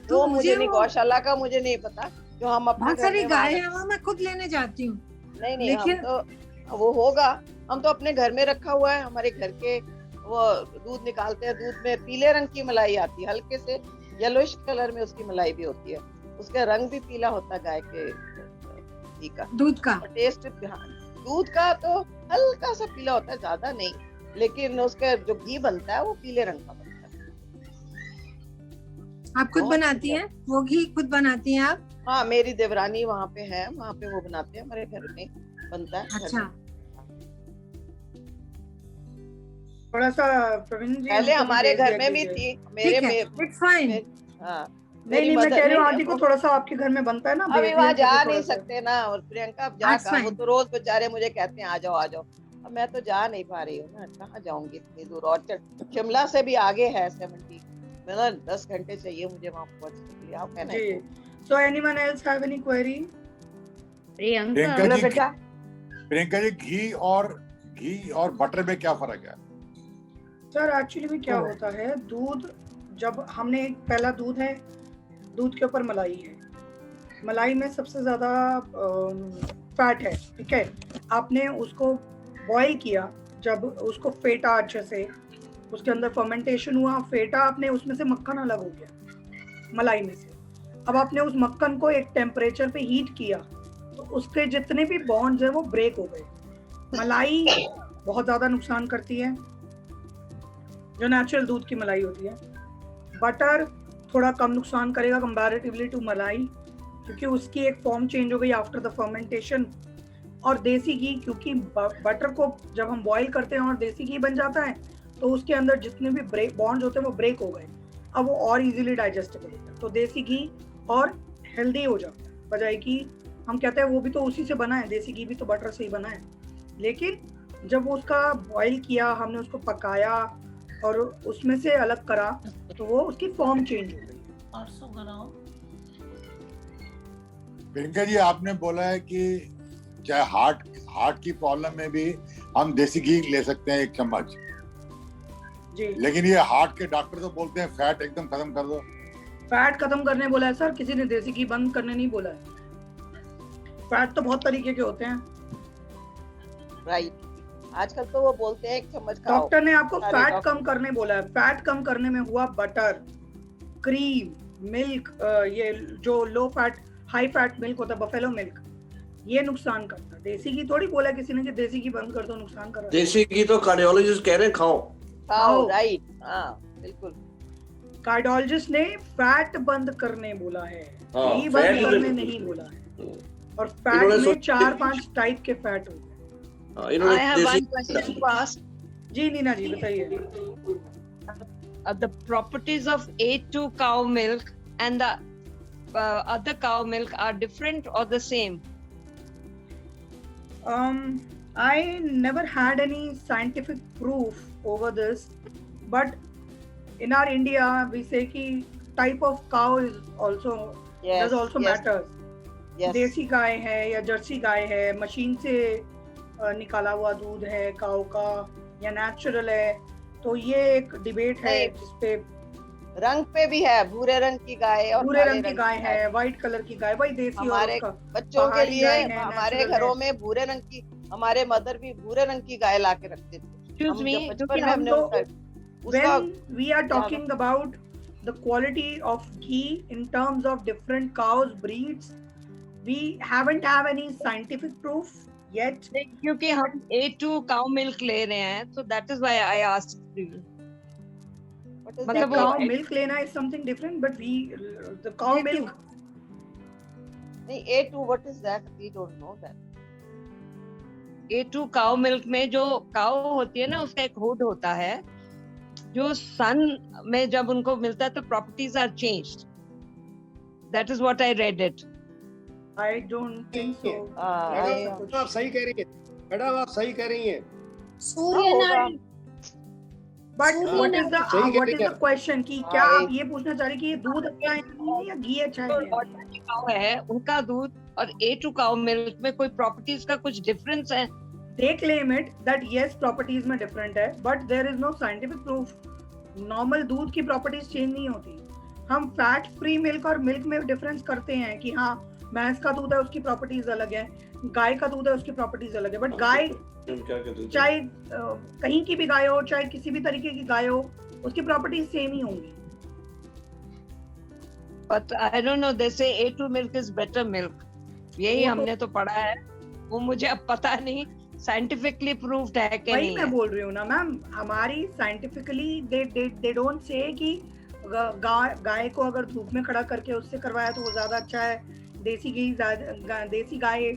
तो मुझे नहीं, गौशाला का मुझे नहीं पता। जो हम अपने बहुत सारी गाय है वहाँ, मैं खुद लेने जाती हूँ। नहीं लेकिन हम तो वो होगा, हम तो अपने घर में रखा हुआ है। हमारे घर के वो दूध निकालते हैं, दूध में पीले रंग की मलाई आती है, हल्के से येलोइश कलर में उसकी मलाई भी होती है, उसका रंग भी पीला होता है गाय के घी का, दूध का टेस्ट। दूध का तो हल्का सा पीला होता है, ज्यादा नहीं, लेकिन उसका जो घी बनता है वो पीले रंग का बनता है। आप खुद बनाती हैं वो घी? खुद बनाती हैं आप? हाँ, मेरी देवरानी वहाँ पे है, वहाँ पे वो बनाते हैं, हमारे घर में बनता है। अच्छा। थोड़ा सा प्रवीण जी, पहले हमारे घर में भी थी, मेरे इट्स फाइन। हाँ, नहीं मैं कह रही हूँ आंटी को थोड़ा सा आपके घर में बनता है ना। अभी वहाँ जा नहीं सकते ना, और प्रियंका अब जा कहाँ, वो तो रोज बेचारे मुझे कहते हैं आ जाओ। अब मैं तो जा नहीं पा रही हूँ ना, कहाँ जाऊंगी इतनी दूर। और शिमला से भी आगे है 70, मतलब 10 घंटे चाहिए मुझे वहाँ पहुँचने के लिए। आप कहना जी। So anyone else have any query? Priyanka ji, घी और बटर में क्या फर्क है? सर एक्चुअली में क्या होता है, दूध जब हमने पहला दूध है, दूध के ऊपर मलाई है, मलाई में सबसे ज्यादा फैट है, ठीक है। आपने उसको बॉईल किया, जब उसको फेटा अच्छे से, उसके अंदर फर्मेंटेशन हुआ, फेटा, आपने उसमें से मक्खन अलग हो गया मलाई में से। अब आपने उस मक्खन को एक टेम्परेचर पे हीट किया, तो उसके जितने भी बॉन्ड्स हैं वो ब्रेक हो गए। मलाई बहुत ज्यादा नुकसान करती है, जो नेचुरल दूध की मलाई होती है। बटर थोड़ा कम नुकसान करेगा कंपैरेटिवली टू मलाई, क्योंकि उसकी एक फॉर्म चेंज हो गई आफ्टर द फर्मेंटेशन। और देसी घी, क्योंकि बटर को जब हम बॉईल करते हैं और देसी घी बन जाता है, तो उसके अंदर जितने भी बॉन्ड्स होते हैं वो ब्रेक हो गए, अब वो और इजीली डाइजेस्टेबल होता है। तो देसी घी और हेल्दी हो जाता है, बजाय कि हम कहते हैं वो भी तो उसी से बना है, देसी घी भी तो बटर से ही बना है। लेकिन जब उसका बॉईल किया, हमने उसको पकाया, और उसमें से अलग करा तो वो उसकी फॉर्म चेंज हो गई। प्रियंका जी, आपने बोला है कि चाहे हार्ट की प्रॉब्लम में भी हम देसी घी ले सकते हैं 1 चम्मच, जी। लेकिन ये हार्ट के डॉक्टर तो बोलते हैं फैट एकदम खत्म कर दो। फैट खत्म करने बोला है सर, किसी ने देसी घी बंद करने नहीं बोला है। फैट तो बहुत तरीके के होते हैं। राइट, आजकल तो वो बोलते हैं 1 चम्मच खाओ। डॉक्टर ने आपको सारे फैट डॉक्टर। कम करने बोला है। फैट कम करने में हुआ बटर, क्रीम, मिल्क, ये जो low fat high fat milk होता है, बफेलो मिल्क, ये नुकसान करता है। देसी घी थोड़ी बोला किसी ने कि देसी घी बंद कर दो, नुकसान कर रहा है। देसी घी तो कार्डियोलॉजिस्ट कह रहे हैं खाओ। खाओ, राइट, हाँ बिल्कुल। कार्डियोलॉजिस्ट ने फैट बंद करने बोला है, हाँ, घी फैट बंद करने बंद- नहीं बोला है। और इन्होंने फैट में सोचा- 4-5 टाइप के फैट होते हैं। हाँ, इन्होंने I have देसी one question to ask. जी नीना जी बताइए। The properties of A2 cow milk and the other cow milk are different or the same? I never had any scientific proof over this, but in our India we say कि type of cow is also Yes, does also yes, matters. yes. देसी गाय है या Jersey गाय है, machine से निकाला हुआ दूध है काऊ का या नेचुरल है, तो ये एक डिबेट है नहीं। जिसपे रंग पे भी है, भूरे रंग की गाय और भूरे काले रंग की गाय है, व्हाइट कलर की गाय, वही देसी और हमारे उसका बच्चों के पहाड़ी लिए गाय है, हमारे natural घरों है। में भूरे रंग की, हमारे मदर भी भूरे रंग की गाय ला के रखते थे। Excuse हम me, जब बचपन क्योंकि में हम हमने तो उसका when we are talking about the quality of ghee in terms of different cows breeds, we haven't have any scientific proof yet. क्योंकि हम A2 cow milk ले रहे हैं, so that is why I asked you. what is मतलब that वो- Cow called? milk lena is something different, but the cow A2. milk, नहीं, A2 what is that? We don't know that. A2 cow milk में जो cow होती है ना, उसका एक हुड होता है, जो सन में जब उनको मिलता है तो properties are changed. That is what I read it. I don't think so. I- आप सही कह रही है मैडम, आप सही कह रही हैं। सूर्य होगा। नाड़ी। But Surya what is the सही कह what रही is है। the question कि हाँ, क्या आप एक- ये पूछना चाह रहे हैं कि ये दूध अच्छा है नहीं है या घी अच्छा जो है? ऑर्डिनरी काउ है उनका दूध और A2 काउ मिल्क में कोई प्रॉपर्टीज का कुछ डिफरेंस है? They claim it that yes properties में different है, but there is no scientific proof. Normal दूध की properties change नहीं होती। हम फैट फ्री मिल्क और मिल्क में डिफरेंस करते हैं कि हाँ भैंस का दूध है उसकी प्रॉपर्टीज अलग है, गाय का दूध है उसकी प्रॉपर्टीज अलग है, बट गाय क्या कहते हैं? चाहे कहीं की भी गाय हो, चाहे किसी भी तरीके की गाय हो, उसकी प्रॉपर्टीज सेम ही होंगी। But I don't know, they say A2 milk is better milk. यही वो तो- हमने तो पढ़ा है, वो मुझे अब पता नहीं साइंटिफिकली प्रूव्ड है कि वही नहीं मैं है. बोल रही हूँ ना मैम, हमारी साइंटिफिकली दे डोंट से कि गाय को अगर धूप में खड़ा करके उससे करवाया तो वो ज्यादा अच्छा है, देसी देसी गाय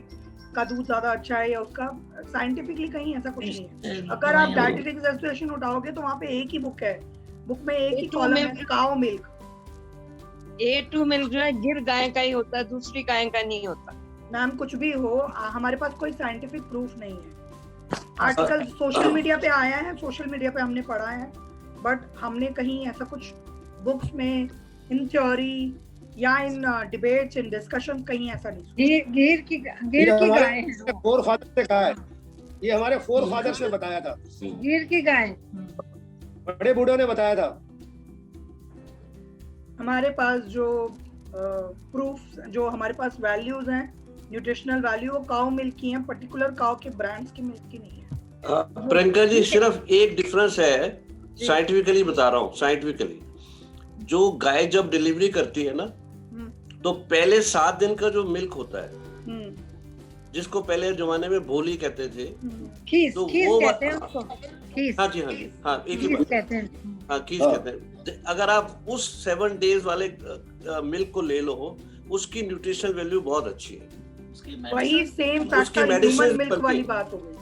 का दूध ज्यादा अच्छा है, या उसका साइंटिफिकली कहीं ऐसा कुछ नहीं है। अगर आप डायटेटिक एसोसिएशन उठाओगे तो वहाँ पे एक ही बुक है, बुक में एक ही A2 कॉलम है, milk। काऊ मिल्क। A2 मिल्क जो है गिर गाय का ही होता है, दूसरी गाय का नहीं होता. मैम कुछ भी हो, हमारे पास कोई साइंटिफिक प्रूफ नहीं है। आर्टिकल सोशल मीडिया पे आया है, सोशल मीडिया पे हमने पढ़ा है, बट हमने कहीं ऐसा कुछ बुक्स में इन थ्योरी या इन डिबेट्स इन डिस्कशन कहीं ऐसा नहीं सुना। गिर की गाय है वो। फोर फादर से कहा है, ये हमारे फोर फादर से बताया था, गिर की गाय। बड़े बूढ़ों ने बताया था। हमारे पास जो प्रूफ, जो हमारे पास वैल्यूज हैं, न्यूट्रिशनल वैल्यू, वो काऊ मिल्क की हैं, पर्टिकुलर काऊ के ब्रांड्स की मिल्क की नहीं है। प्रियंका जी, सिर्फ एक डिफरेंस है, साइंटिफिकली बता रहा हूँ, साइंटिफिकली जो गाय जब डिलीवरी करती है ना, तो पहले 7 दिन का जो मिल्क होता है, जिसको पहले जमाने में भोली कहते थे, खीस तो खीस वो कहते हैं उसको। खीस हाँ जी हाँ जी हाँ, एक ही खीस बात, कहते हैं। हाँ कीस कहते हैं। अगर आप उस 7 डेज वाले मिल्क को ले लो, उसकी न्यूट्रिशनल वैल्यू बहुत अच्छी है। वही सेम उसकी फैक्टर medicine ह्यूमन मिल्क बनती वाली है। बात हो गई।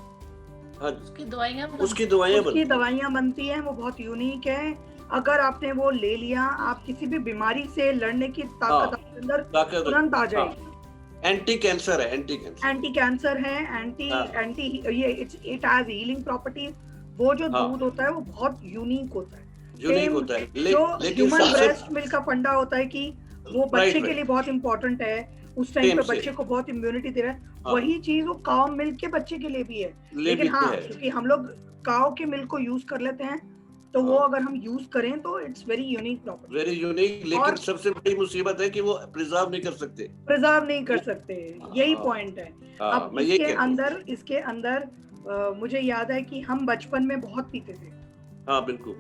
हाँ, उसकी दवाइयाँ उसकी दवाइयाँ बनती उसकी हैं। दवाइयाँ बनती हैं, वो बहुत यूनिक है। अगर आपने वो ले लिया, आप किसी भी बीमारी से लड़ने की ताकत आपके अंदर ताकत तुरंत आ जाएगी। एंटी कैंसर है, एंटी कैंसर। एंटी कैंसर है, एंटी हाँ। एंटी ये इट हैज हीलिंग प्रॉपर्टीज, वो जो हाँ। दूध होता है वो बहुत यूनिक होता है। यूनिक Same होता है जो लेकिन ह्यूमन सबसे ब्रेस्ट मिल्क का फंडा होता है कि वो बच्चे Right, के right. लिए बहुत इंपॉर्टेंट है, उस टाइम Same, पे same. बच्चे को बहुत इम्यूनिटी दे रहा है, हाँ। वही चीज वो काउ मिल्क के बच्चे के लिए भी है। ले लेकिन भी हाँ, है। क्योंकि हम लोग काउ के मिल्क को यूज कर लेते हैं, तो वो हाँ। अगर हम यूज करें तो it's very unique property. Very unique, लेकिन और- सबसे बड़ी मुसीबत है कि वो प्रिजर्व नहीं कर सकते। प्रिजर्व नहीं कर सकते, यही हाँ। पॉइंट है। हाँ, अब मैं यही कह रहा हूँ। इसके अंदर मुझे याद है कि हम बचपन में बहुत पीते थे। हाँ, बिल्कुल।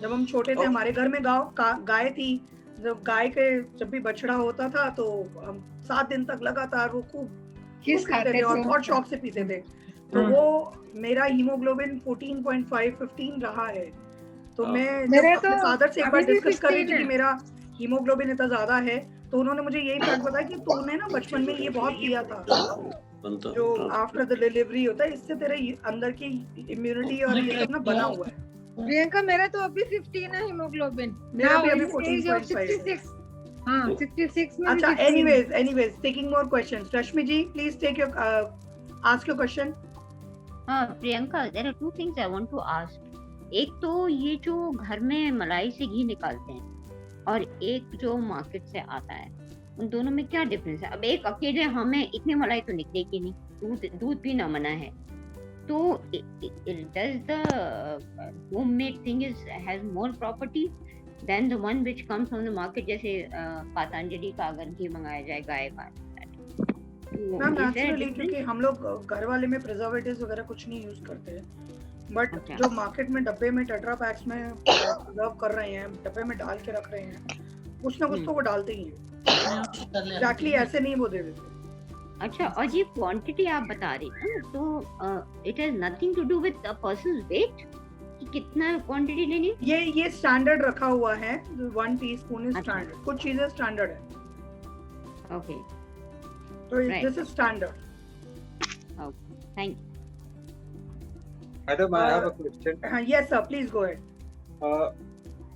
जब हम छोटे थे, और- हमारे घर में गाय थी। जब भी बछड़ा होता था तो हम 7 दिन तक लगातार वो खूब किस पीते खाते थे और थे? बहुत शौक से पीते थे। तो हाँ। वो मेरा हीमोग्लोबिन 14.5 15 रहा है। तो हाँ। मैं मेरे जब अपने तो फादर से एक अभी बार भी डिस्कस कर रही 15 थी कि है। मेरा हीमोग्लोबिन इतना ज्यादा है, तो उन्होंने मुझे यही फैक्ट बताया कि तूने ना बचपन में ये बहुत पिया था, बनता जो हाँ। आफ्टर द डिलीवरी होता है, इससे तेरे अंदर की इम्यूनिटी और ये सब ना बना हुआ है। प्रियंका, मेरा तो अभी 15 है हीमोग्लोबिन। मेरा भी Now अभी in the age of 14.5 है। 66. हाँ, 66 में भी अच्छा, 15 anyways, taking more questions. Rashmi ji, please ask your question. हाँ Priyanka, there are two things I want to ask. एक तो ये जो घर में मलाई से घी निकालते हैं और एक जो मार्केट से आता है, उन दोनों में क्या डिफरेंस है? अब एक अकेले हमें इतनी मलाई तो निकलेगी नहीं, दूध पीना मना है, तो does the homemade thing has more property than the one which comes from the market? जैसे पतंजलि का अगर घी मंगाया जाए गाय का, तो ma'am is there a naturally, difference? क्योंकि हम लोग घर वाले में प्रिजर्वेटिव्स वगैरह कुछ नहीं यूज करते हैं, बट अच्छा। जो मार्केट में डब्बे में टेट्रा पैक्स में प्रिजर्व कर रहे हैं, डब्बे में डाल के रख रहे हैं, कुछ ना कुछ तो वो डालते ही हैं। एग्जैक्टली ऐसे नहीं वो दे देते। अच्छा, और ये क्वांटिटी आप बता रही हैं, तो it has nothing to do with a person's weight कि कितना क्वांटिटी लेनी है? ये स्टैंडर्ड रखा हुआ है, 1 टीस्पून इज अच्छा। स्टैंडर्ड। कुछ चीजें स्टैंडर्ड है, ओके, तो Right. This is standard. Thank Madam, I have a question. हाँ, yes sir, please go ahead.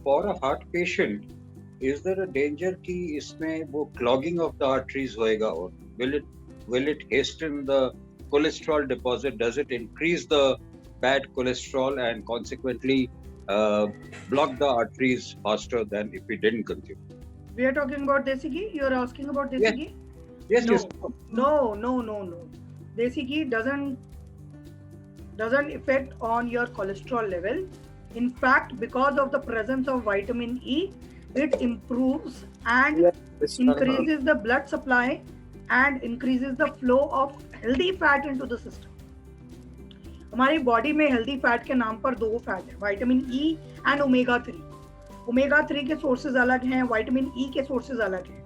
For a heart patient, is there a danger कि इसमें वो clogging of the arteries होएगा, और will it hasten the cholesterol deposit? Does it increase the bad cholesterol and consequently block the arteries faster than if we didn't consume? We are talking about desi ghee. You are asking about desi Yes. ghee? Yes, No. yes. No. Desi ghee doesn't affect on your cholesterol level. In fact, because of the presence of vitamin E, it improves and increases the blood supply and increases the flow of healthy fat into the system. हमारी body में healthy fat के नाम पर 2 fat है, vitamin E and omega 3। Omega 3 के sources अलग हैं, vitamin E के सोर्सेज अलग हैं।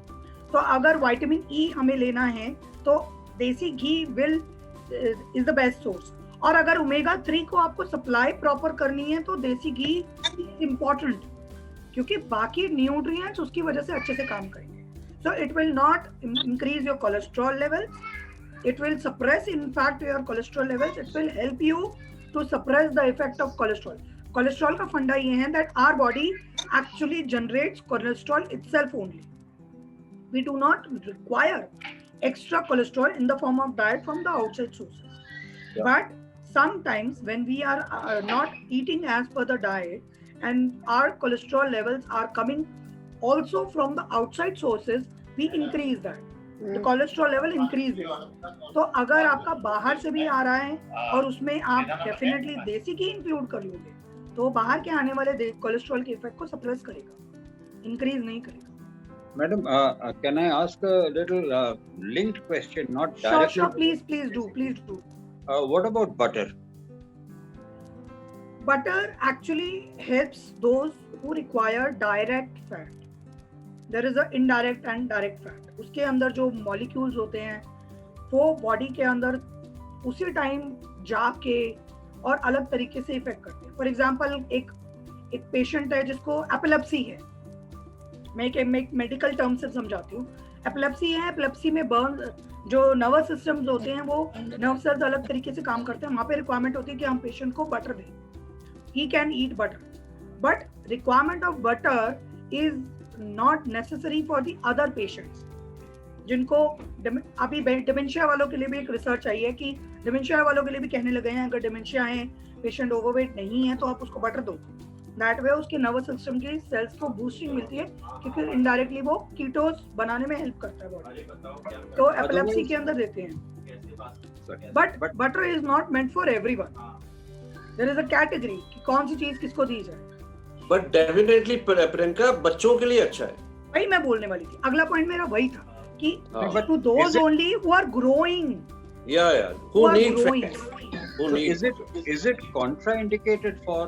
तो अगर विटामिन ई हमें लेना है तो देसी ghee is the best source. और अगर ओमेगा 3 को आपको सप्लाई प्रॉपर करनी है तो देसी घी इम्पोर्टेंट, क्योंकि बाकी न्यूट्रिएंट्स उसकी वजह से अच्छे से काम करेंगे। So it will not increase your cholesterol levels, it will suppress in fact your cholesterol levels. It will help you to suppress the effect of cholesterol. Cholesterol का फंडा ये है that our body actually generates cholesterol itself only. We do not require extra cholesterol in the form of diet from the outside sources. Yeah. But sometimes when we are not eating as per the diet and our cholesterol levels are coming also from the outside sources, we increase that. तो cholesterol level increase है। तो अगर आपका बाहर से भी आ रहा है और उसमें आप डेफिनेटली देसी घी इंक्लूड कर लोगे, तो बाहर के आने वाले कोलेस्ट्रॉल के इफेक्ट को सप्रेस करेगा, इंक्रीज नहीं करेगा। Madam, can I ask a little linked question, not Sure, directly? please do. What about butter? Butter actually helps those who require direct fat. There is a indirect and direct fat. उसके अंदर जो molecules होते हैं वो body के अंदर उसी time जाके और अलग तरीके से इफेक्ट करते हैं। फॉर एग्जांपल एक पेशेंट है जिसको एपिलेप्सी है, मैं एक मेडिकल टर्म से समझाती हूँ। एपिलेप्सी है, एपिलेप्सी में बर्न जो नर्वस सिस्टम्स होते हैं वो नर्व सेल्स अलग तरीके से काम करते हैं। वहाँ पे रिक्वायरमेंट होती है कि हम पेशेंट को बटर दें, he can eat butter, but requirement of butter is not necessary for the other patients जिनको अभी डिमेंशिया वालों के लिए भी एक रिसर्च आई है कि डिमेंशिया वालों के लिए भी कहने लगे हैं, अगर डिमेंशिया है, पेशेंट ओवरवेट नहीं है, तो आप उसको बटर दो। दैट वे उसके नर्वस सिस्टम की सेल्स को बूस्टिंग मिलती है, क्योंकि इनडायरेक्टली वो कीटोस बनाने में हेल्प करता है बॉडी। तो एपिलेप्सी के अंदर देते हैं। But butter is not meant for everyone. There is a category कि कौन सी चीज किसको दी जाए। बट डेफिनेटली प्रियंका बच्चों के लिए अच्छा है। वही मैं बोलने वाली थी, अगला पॉइंट मेरा वही था कि हाँ। To those only who are growing, Yeah. Who need fat? Who So need? is it contraindicated for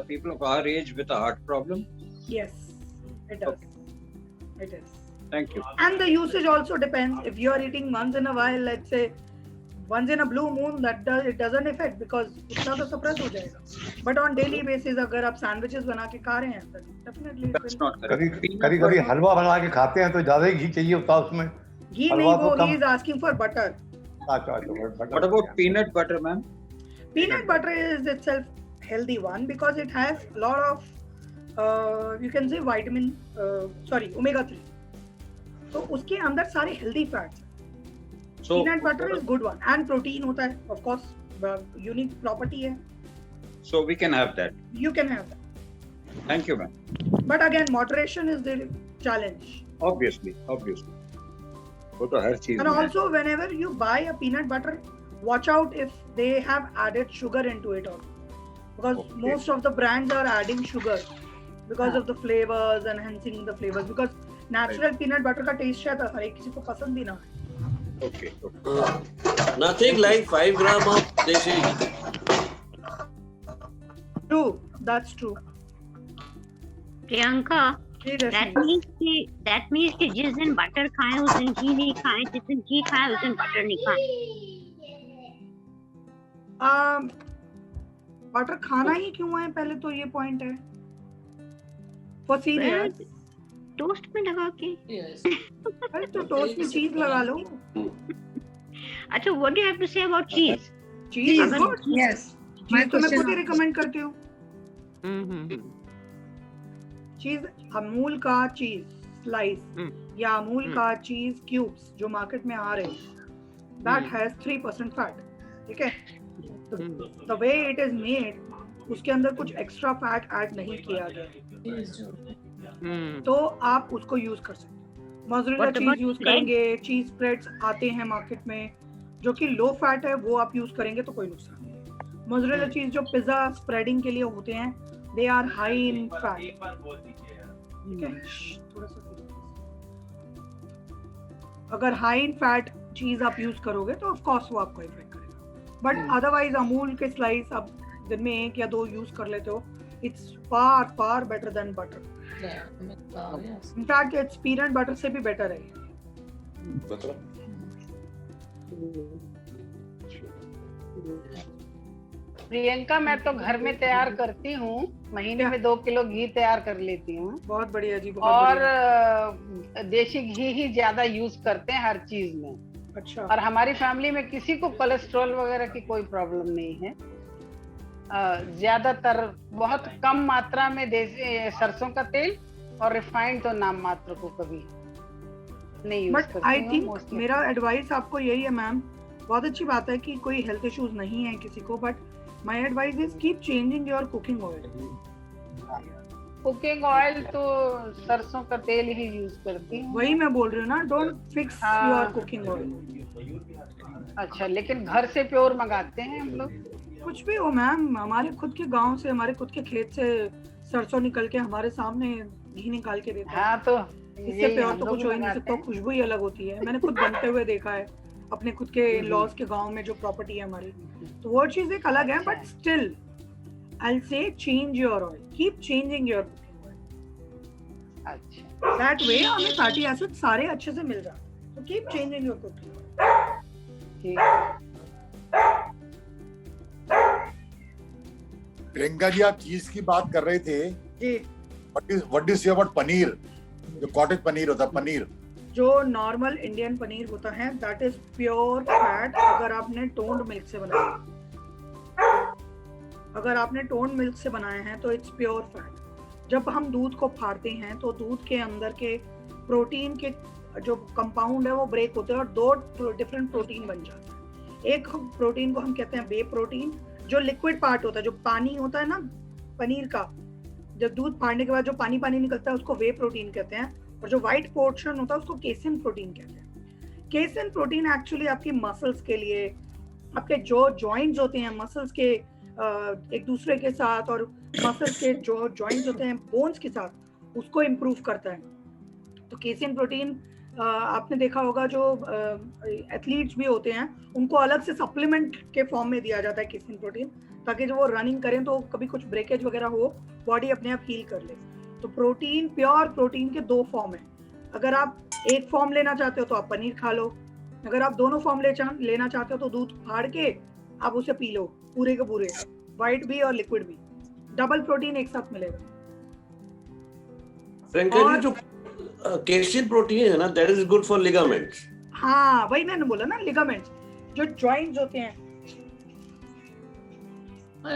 people of our age with a heart problem? yes, it does. It is. Thank you. And the usage also depends. If you are eating once in a while, let's say once in a blue moon, it doesn't affect because उतना तो suppress हो जाएगा. But on daily basis, अगर आप sandwiches बना के खा रहे हैं, then definitely it That's will. not correct. कभी हलवा बना के खाते हैं तो ज्यादा ही घी चाहिए होता है उसमें। घी नहीं, वो he is asking for butter. What about peanut butter, ma'am? Peanut butter is itself healthy one because it has a lot of you can say vitamin omega-3. तो उसके अंदर सारे healthy fats. So Peanut butter is good one and protein होता है, of course unique property है. so we can have that. You can have that. Thank you, ma'am. But again, moderation is the challenge. Obviously. वो तो हर चीज And में है। also, whenever you buy a peanut butter, watch out if they have added sugar into it or because Okay. most of the brands are adding sugar because of the flavors, enhancing the flavors. Because natural peanut butter का taste शायद हर एक किसी को पसंद भी ना है. Okay. Nothing like 5 grams of desi ghee. True, that's true. Priyanka, ji, that Rashmi. means कि जिस दिन बटर खाएं उस दिन घी नहीं खाएं, जिस दिन घी खाएं उस दिन बटर नहीं खाएं। बटर खाना ही क्यों है, पहले तो ये पॉइंट है. For serious. टोस्ट में लगा के। अरे तो टोस्ट में चीज लगा लो. अच्छा, what do you have to say about cheese? चीज is good. Yes. My चीज तो मैं question खुद ही also. रिकमेंड करती हूँ. हम्म। चीज अमूल का चीज स्लाइस या अमूल का चीज क्यूब्स जो मार्केट में आ रहे हैं, दैट हैज 3% फैट. ठीक है, the way it is made उसके अंदर कुछ एक्स्ट्रा फैट ऐड नहीं किया गया, तो आप उसको यूज कर सकते हैं. मोज़रेला चीज यूज करेंगे, चीज स्प्रेड्स आते हैं मार्केट में जो कि लो फैट है, वो आप यूज करेंगे तो कोई नुकसान नहीं. मोज़रेला चीज जो पिज्जा स्प्रेडिंग के लिए होते हैं, they are high in fat. ठीक है, थोड़ा सा अगर हाई इन फैट चीज आप यूज करोगे तो ऑफ कोर्स वो आपको इफेक्ट करेगा. बट अदरवाइज अमूल के स्लाइस आप दिन में 1 या 2 यूज कर लेते हो, it's far better than butter. In fact it's peanut butter से भी बेटर है. प्रियंका, मैं तो घर में तैयार करती हूँ, महीने में 2 किलो घी तैयार कर लेती हूँ. बहुत बढ़िया जी, बहुत और बढ़िया. देसी घी ही ज्यादा यूज करते हैं हर चीज में. अच्छा. और हमारी फैमिली में किसी को कोलेस्ट्रॉल वगैरह की कोई प्रॉब्लम नहीं है. ज्यादातर बहुत कम मात्रा में देसी सरसों का तेल और रिफाइंड तो नाम मात्र को कभी नहीं यूज बट करती आई हूँ. थिंक मेरा एडवाइस आपको यही है मैम, बहुत अच्छी बात है कि कोई हेल्थ इश्यूज नहीं है किसी को, but my advice is keep changing your cooking oil. Cooking oil तो सरसों का तेल ही यूज करती हूँ. वही मैं बोल रही हूँ ना, don't fix your cooking oil. अच्छा, लेकिन घर से प्योर मंगाते हैं हम लोग. कुछ भी हो मैम, हमारे खुद के गांव से, हमारे खुद के खेत से सरसों निकल के हमारे सामने घी निकाल के देते हैं. हाँ, तो इससे प्योर तो कुछ हो ही नहीं सकता. खुशबू ही अलग होती है. मैंने खुद बनते हुए देखा है अपने खुद के लॉज के गांव में जो प्रॉपर्टी है हमारी, तो वो चीज एक अलग है. But still I will say change your oil, keep changing your cooking oil. अच्छा, दैट वे हमें फैटी एसिड सारे अच्छे से मिल जाते हैं. तो कीप चेंजिंग योर कुकिंग. ठीक है. प्रियंका जी, आप चीज की बात कर रहे थे जी. व्हाट इज अबाउट पनीर, जो कॉटेज पनीर होता है, पनीर जो नॉर्मल इंडियन पनीर होता है, दैट इज प्योर फैट. अगर आपने टोन्ड मिल्क से बनाया, अगर आपने टोन्ड मिल्क से बनाया है तो इट्स प्योर फैट. जब हम दूध को फाड़ते हैं तो दूध के अंदर के प्रोटीन के जो कंपाउंड है वो ब्रेक होते हैं और 2 डिफरेंट प्रोटीन बन जाते हैं. एक प्रोटीन को हम कहते हैं वे प्रोटीन, जो लिक्विड पार्ट होता है, जो पानी होता है ना पनीर का, जब दूध फाड़ने के बाद जो पानी पानी निकलता है उसको वे प्रोटीन कहते हैं, और जो व्हाइट पोर्शन होता है उसको केसिन प्रोटीन कहते हैं। केसिन प्रोटीन एक्चुअली आपकी मसल्स के लिए, आपके जो जॉइंट्स होते हैं मसल्स के एक दूसरे के साथ, और मसल्स के जो जॉइंट्स होते हैं बोन्स के साथ, उसको इम्प्रूव करता है। तो केसिन प्रोटीन आपने देखा होगा जो एथलीट्स भी होते हैं उनको अलग से सप्लीमेंट के फॉर्म में दिया जाता है केसिन प्रोटीन, ताकि जब वो रनिंग करें तो कभी कुछ ब्रेकेज वगैरह हो बॉडी अपने आप हील कर ले। तो प्रोटीन, प्योर प्रोटीन के 2 फॉर्म है। अगर आप एक फॉर्म लेना चाहते हो तो आप पनीर खा लो, अगर आप दोनों फॉर्म लेना चाहते हो तो दूध फाड़ के आप उसे पी लो, पूरे के पूरे, व्हाइट भी और लिक्विड भी, डबल प्रोटीन एक साथ मिलेगा। प्रियंका जी, जो केसिन प्रोटीन है ना, that is good for ligaments. हाँ, वही मैंने बोला ना, लिगामेंट्स, जो जॉइंट्स होते हैं।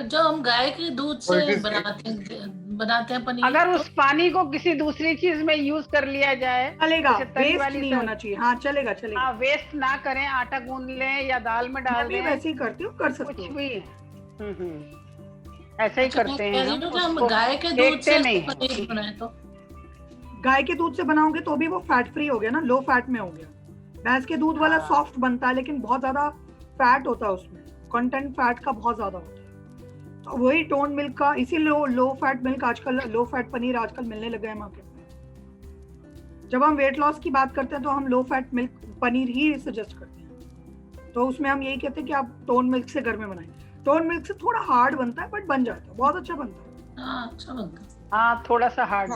जो हम गाय के दूध से बनाते हैं पनीर, अगर उस पानी को किसी दूसरी चीज में यूज कर लिया जाए चलेगा, वेस्ट नहीं होना चाहिए। हाँ, चलेगा चलेगा। हाँ, वेस्ट ना करें, आटा गूंद लें या दाल में डाल दें, वैसे ही करती हूँ, कर सकते कुछ भी। ऐसे ही करते हैं हम गाय के दूध से पनीर बनाए तो गाय के दूध से बनाओगे तो भी वो फैट फ्री हो गया ना, लो फैट में हो गया। भैंस के दूध वाला सॉफ्ट बनता है लेकिन बहुत ज्यादा फैट होता है उसमें, कंटेंट फैट का बहुत ज्यादा होता है। तो वही टोन मिल्क का, इसीलिए लो फैट मिल्क आजकल, लो फैट पनीर आजकल मिलने लग गया है मार्केट में। जब हम वेट लॉस की बात करते हैं तो हम लो फैट मिल्क पनीर ही सजेस्ट करते हैं। तो उसमें हम यही कहते हैं कि आप टोन मिल्क से घर में बनाएं। टोन मिल्क से थोड़ा हार्ड बनता है बट बन जाता है, बहुत अच्छा बनता है। अच्छा बनता है। हाँ, थोड़ा सा हार्ड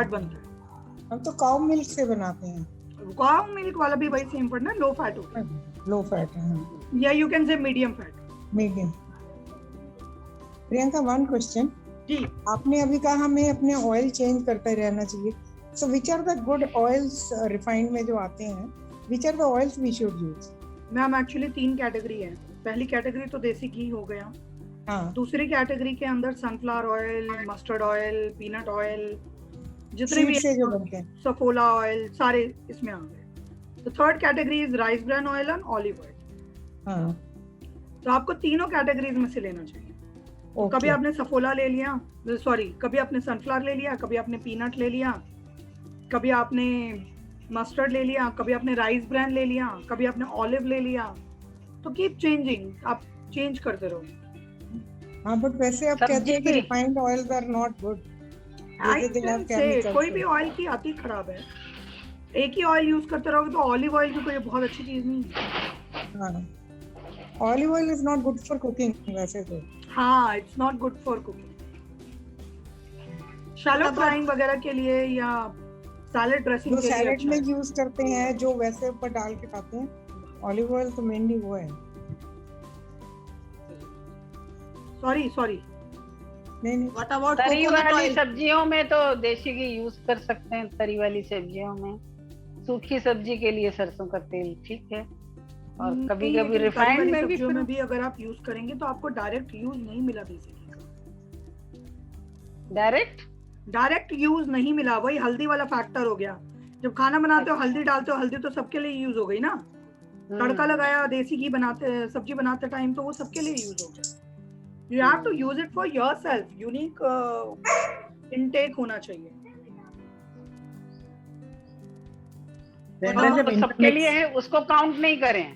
बनता है। हम तो काउ मिल्क से बनाते हैं। काउ मिल्क वाला भी वही सेम पड़ना, लो फैट होता है। लो फैट है, या you can say medium fat. Medium. Priyanka, one question ji, आपने अभी कहा हमें अपने ऑयल चेंज करते रहना चाहिए, so which are the good oils refined में जो आते हैं, which are the oils we should use? Ma'am actually 3 category है। पहली कैटेगरी तो देसी घी हो गया। हाँ। दूसरी कैटेगरी के अंदर sunflower oil, mustard oil, peanut oil, जितने भी से जो बनते हैं, सफोला ऑयल, सारे इसमें आ गए। तो third category is rice bran oil and olive oil. हाँ। तो आपको तीनों कैटेगरीज में से लेना चाहिए। कभी आपने सफोला ले लिया, सॉरी, कभी आपने सनफ्लावर ले लिया, कभी आपने पीनट ले लिया, कभी आपने मस्टर्ड ले लिया, कभी आपने राइस ब्रान ले लिया, कभी आपने ऑलिव ले लिया। तो कीप चेंजिंग, आप चेंज करते रहो। हाँ, बट वैसे आप कहते हैं कि refined oils are not good. कोई भी ऑयल की आती खराब है। एक ही ऑयल यूज करते रहोगे तो ऑलिव ऑयल की कोई बहुत अच्छी चीज नहीं है। हाँ, olive oil is not good for cooking वैसे तो। हाँ, it's not good for cooking. Shallow frying वगैरह के लिए या सैलेड ड्रेसिंग के लिए सैलेड में यूज करते हैं, जो वैसे ऊपर डाल के खाते हैं, ऑलिव ऑयल तो मेनली वो है। सॉरी नहीं। व्हाट अबाउट तरी वाली सब्जियों में तो देसी घी यूज कर सकते हैं। तरी वाली सब्जियों में, सूखी सब्जी के लिए सरसों का तेल ठीक है, और कभी कभी रिफाइंड में भी अगर आप यूज करेंगे तो आपको डायरेक्ट यूज नहीं मिला देसी घी का। डायरेक्ट यूज नहीं मिला, वही हल्दी वाला फैक्टर हो गया। जब खाना बनाते हो हल्दी डालते हो, हल्दी तो सबके लिए यूज हो गई ना। तड़का लगाया देसी घी बनाते, सब्जी बनाते टाइम, तो वो सबके लिए यूज हो गया। You have to use it for yourself. Unique intake होना चाहिए। तो सबके लिए है, उसको काउंट नहीं करें।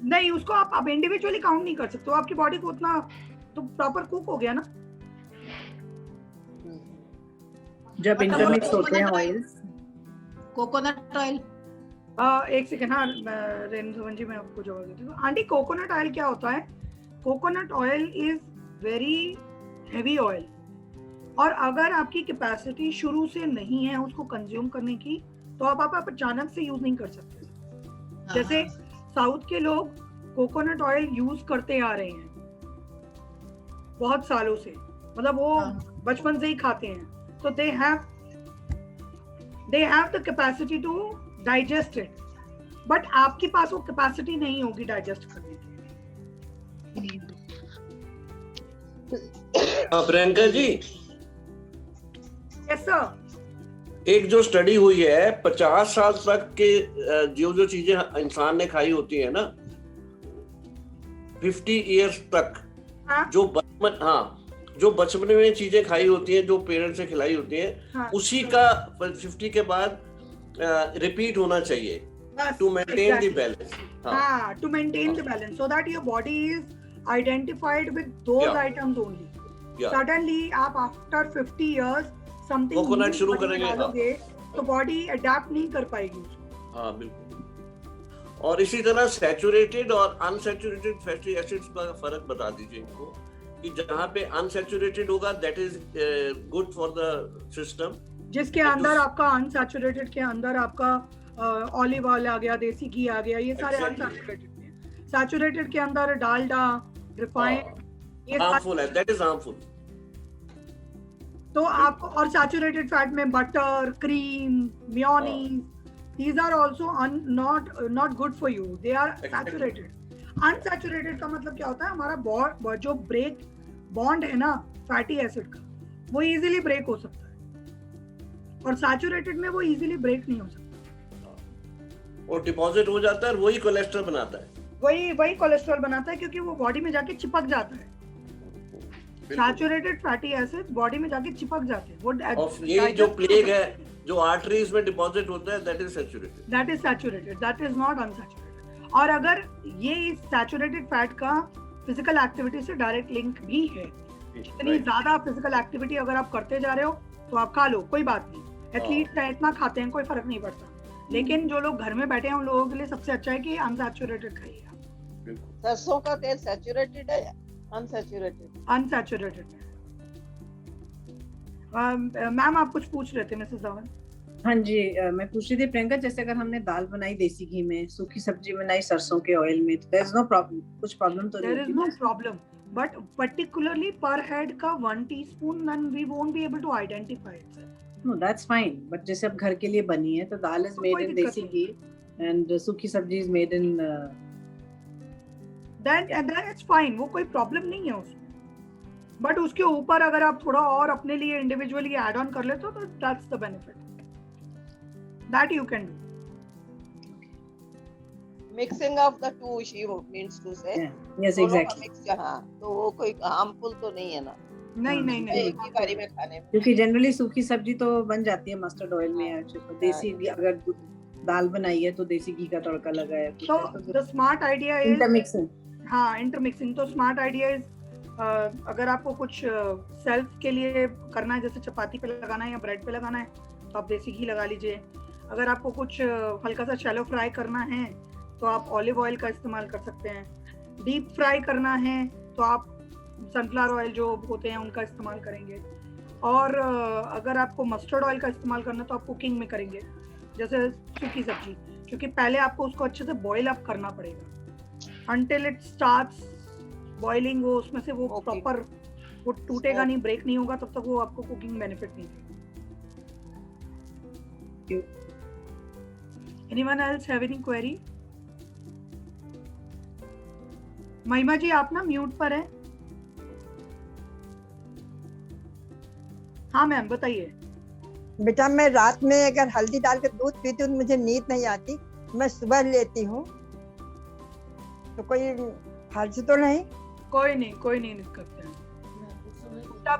नहीं, उसको आप इंडिविजुअली काउंट नहीं कर सकते हो। आपकी बॉडी को उतना तो प्रॉपर कुक हो गया ना। जब इंटरमिक्स होते हैं ऑयल्स, कोकोनट ऑयल, एक सेकंड। हाँ, रेणु जी, मैं आपको जवाब देती हूँ। आंटी, कोकोनट ऑयल क्या होता है? Coconut oil is very heavy oil, और अगर आपकी कैपेसिटी शुरू से नहीं है उसको कंज्यूम करने की, तो आप अचानक से यूज नहीं कर सकते। जैसे साउथ के लोग कोकोनट ऑयल यूज करते आ रहे हैं बहुत सालों से, मतलब वो बचपन से ही खाते हैं, तो they have the capacity to digest it. But आपके पास वो कैपेसिटी नहीं होगी डाइजेस्ट करने की। Priyanka ji, yes sir. एक जो स्टडी हुई है, 50 साल तक के जो चीजें इंसान ने खाई होती है ना, 50 इयर्स तक हाँ? जो बचपन में चीजें खाई होती हैं, जो पेरेंट्स से खिलाई होती हैं, हाँ, उसी का 50 के बाद रिपीट होना चाहिए टू मेंटेन द बैलेंस. हाँ, to maintain the balance so that your body is identified with those Yeah. items only. Yeah. Suddenly आप after 50 years something Coconut new शुरू body में करेंगे, हाँ. डालोगे तो बॉडी अडेप्ट नहीं कर पाएगी उसको. हाँ, बिल्कुल. और इसी तरह सैचुरेटेड और अनसैचुरेटेड फैटी एसिड्स का फर्क बता दीजिए इनको, कि जहाँ पे अनसैचुरेटेड होगा that is good for the system. जिसके अंदर आपका अनसैचुरेटेड के अंदर आपका ऑलिव ऑयल आ गया, देसी घी आ गया, ये सारे अनसैचुरेटेड हैं. सैचुरेटेड के अंदर डालडा, रिफाइंड, ये हार्मफुल है, दैट इज हार्मफुल. तो आपको, और सैचुरेटेड फैट में butter, cream, mayonnaise, these are also not good for you. They are saturated. Unsaturated का मतलब क्या होता है, हमारा जो ब्रेक बॉन्ड है ना फैटी एसिड का, वो इजीली ब्रेक हो सकता है, और सैचुरेटेड में वो इजीली ब्रेक नहीं हो सकता. और डिपॉजिट हो जाता है और वही कोलेस्ट्रॉल बनाता है. वही कोलेस्ट्रॉल बनाता है, क्योंकि वो बॉडी में जाके चिपक जाता है. सैचुरेटेड फैटी एसिड बॉडी में जाके चिपक जाते हैं. और ये जो प्लेग है, जो आर्टरीज में डिपॉजिट होता है, that is saturated. That is not unsaturated. और अगर ये इस सैचुरेटेड फैट का फिजिकल एक्टिविटी से डायरेक्ट लिंक भी है, इतनी ज्यादा फिजिकल एक्टिविटी अगर आप करते जा रहे हो तो आप खा लो, कोई बात नहीं. एथलीट इतना खाते हैं, कोई फर्क नहीं पड़ता. लेकिन जो लोग घर में बैठे हैं उन लोगों के लिए सबसे अच्छा है कि अनसैचुरेटेड खाइए. सरसों का तेल सैचुरेटेड है या अनसैचुरेटेड? अनसैचुरेटेड. मैम आप कुछ पूछ रहे थे मिसेस धवन? हाँ जी, मैं पूछ रही थी प्रियंका, जैसे अगर हमने दाल बनाई देसी घी में, सूखी सब्जी बनाई सरसों के ऑयल में, तो देयर इज नो प्रॉब्लम, कुछ प्रॉब्लम तो नहीं? There is no problem, but particularly per head का 1 teaspoon, then we won't be able to identify it. No that's fine, but जैसे अब घर के लिए बनी है तो दाल इज मेड इन देसी घी एंड सूखी सब्जी is made in, that it's fine, वो कोई प्रॉब्लम नहीं है उसमें. बट उसके ऊपर अगर आप थोड़ा और अपने लिए इंडिविजुअली ऐड ऑन कर लेते हो तो that's the benefit that you can do. Mixing of the two, she means to say. Yes, exactly. हाँ, तो वो कोई हार्मफुल तो नहीं है ना? नहीं. एक ही बारी में खाने में. क्योंकि जनरली सूखी सब्जी तो बन जाती है मस्टर्ड ऑयल में, देसी घी अगर दाल बनाई है तो देसी घी का तड़का लगाया. तो the smart idea is intermixing. हाँ, intermixing. तो स्मार्ट आइडिया इज, अगर आपको कुछ सेल्फ के लिए करना है, जैसे चपाती पे लगाना है या ब्रेड पे लगाना है, तो आप देसी घी लगा लीजिए. अगर आपको कुछ हल्का सा शैलो फ्राई करना है तो आप ऑलिव ऑयल का इस्तेमाल कर सकते हैं. डीप फ्राई करना है तो आप सनफ्लावर ऑयल जो होते हैं उनका इस्तेमाल करेंगे. और अगर आपको मस्टर्ड ऑयल का इस्तेमाल करना है तो आप कुकिंग में करेंगे, जैसे सूखी सब्जी, क्योंकि पहले आपको उसको अच्छे से बॉईल अप करना पड़ेगा until it starts boiling. वो उसमें से वो प्रॉपर वो टूटेगा नहीं, ब्रेक नहीं होगा, तब तक वो आपको कुकिंग बेनिफिट नहीं देगा. Anyone else have any query? महिमा जी आप ना म्यूट पर हैं. हाँ मैम बताइए. बेटा मैं रात में अगर हल्दी डाल के दूध पीती हूँ मुझे नींद नहीं आती, मैं सुबह लेती हूँ, तो कोई हर्ज तो नहीं? कोई नहीं करते हैं.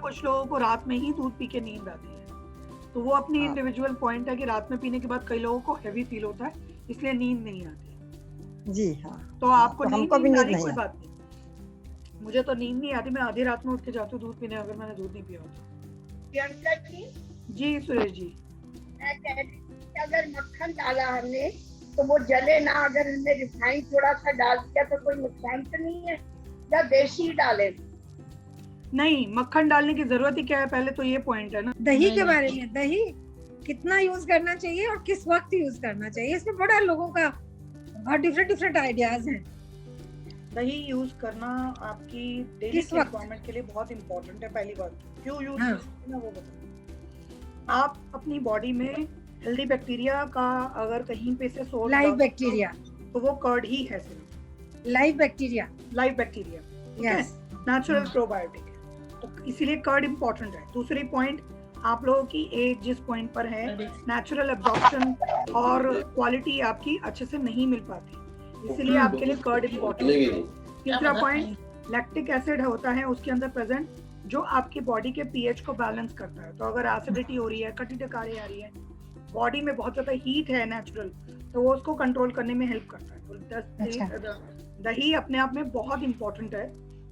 कुछ लोगों को रात में ही दूध पी के नींद आती है, तो वो अपनी इंडिविजुअल पॉइंट है कि रात में पीने के बाद कई लोगों को हैवी फील होता है, इसलिए नींद नहीं आती. जी हाँ. तो आपको तो नींद हमको भी नहीं नींद आती, कोई नहीं बात नहीं. मुझे तो नींद नहीं आती, मैं आधी रात में उठ के जाती हूँ दूध पीने, अगर मैंने दूध नहीं पिया होता. प्रियंका जी सुरेश जी, मैं कह रही थी अगर मक्खन डाला हमने तो वो जले ना, अगर हमने रिफाइंड थोड़ा सा डाल दिया तो कोई नुकसान तो नहीं है, या देसी डाले? नहीं, मक्खन डालने की जरूरत ही क्या है, पहले तो ये पॉइंट है ना. दही के बारे में, दही कितना यूज करना चाहिए और किस वक्त यूज करना चाहिए, इसमें बड़ा लोगों का बहुत डिफरेंट आइडियाज हैं. दही यूज करना आपकी डेली रिक्वायरमेंट के लिए बहुत इंपॉर्टेंट है. पहली बात, क्यों यूज करना वो बताओ. आप अपनी बॉडी में हेल्दी बैक्टीरिया का अगर कहीं पे से सोर्स, लाइव बैक्टीरिया, तो वो कर्ड ही है सिर्फ. Live bacteria, yes, natural probiotic है, तो इसीलिए कर्ड इंपॉर्टेंट है. दूसरी पॉइंट, आप लोगों की एज जिस पॉइंट पर है, नेचुरल एब्जॉर्प्शन और क्वालिटी आपकी अच्छे से नहीं मिल पाती, इसीलिए आपके लिए कर्ड इंपॉर्टेंट है. तीसरा पॉइंट, लैक्टिक एसिड होता है उसके अंदर प्रेजेंट, जो आपकी बॉडी के पीएच को बैलेंस करता है। तो अगर एसिडिटी हो रही है, कटी डकारी आ रही है, बॉडी में बहुत ज्यादा हीट है नेचुरल, तो वो उसको कंट्रोल करने में हेल्प करता है। तो दही अपने आप में बहुत इंपॉर्टेंट है,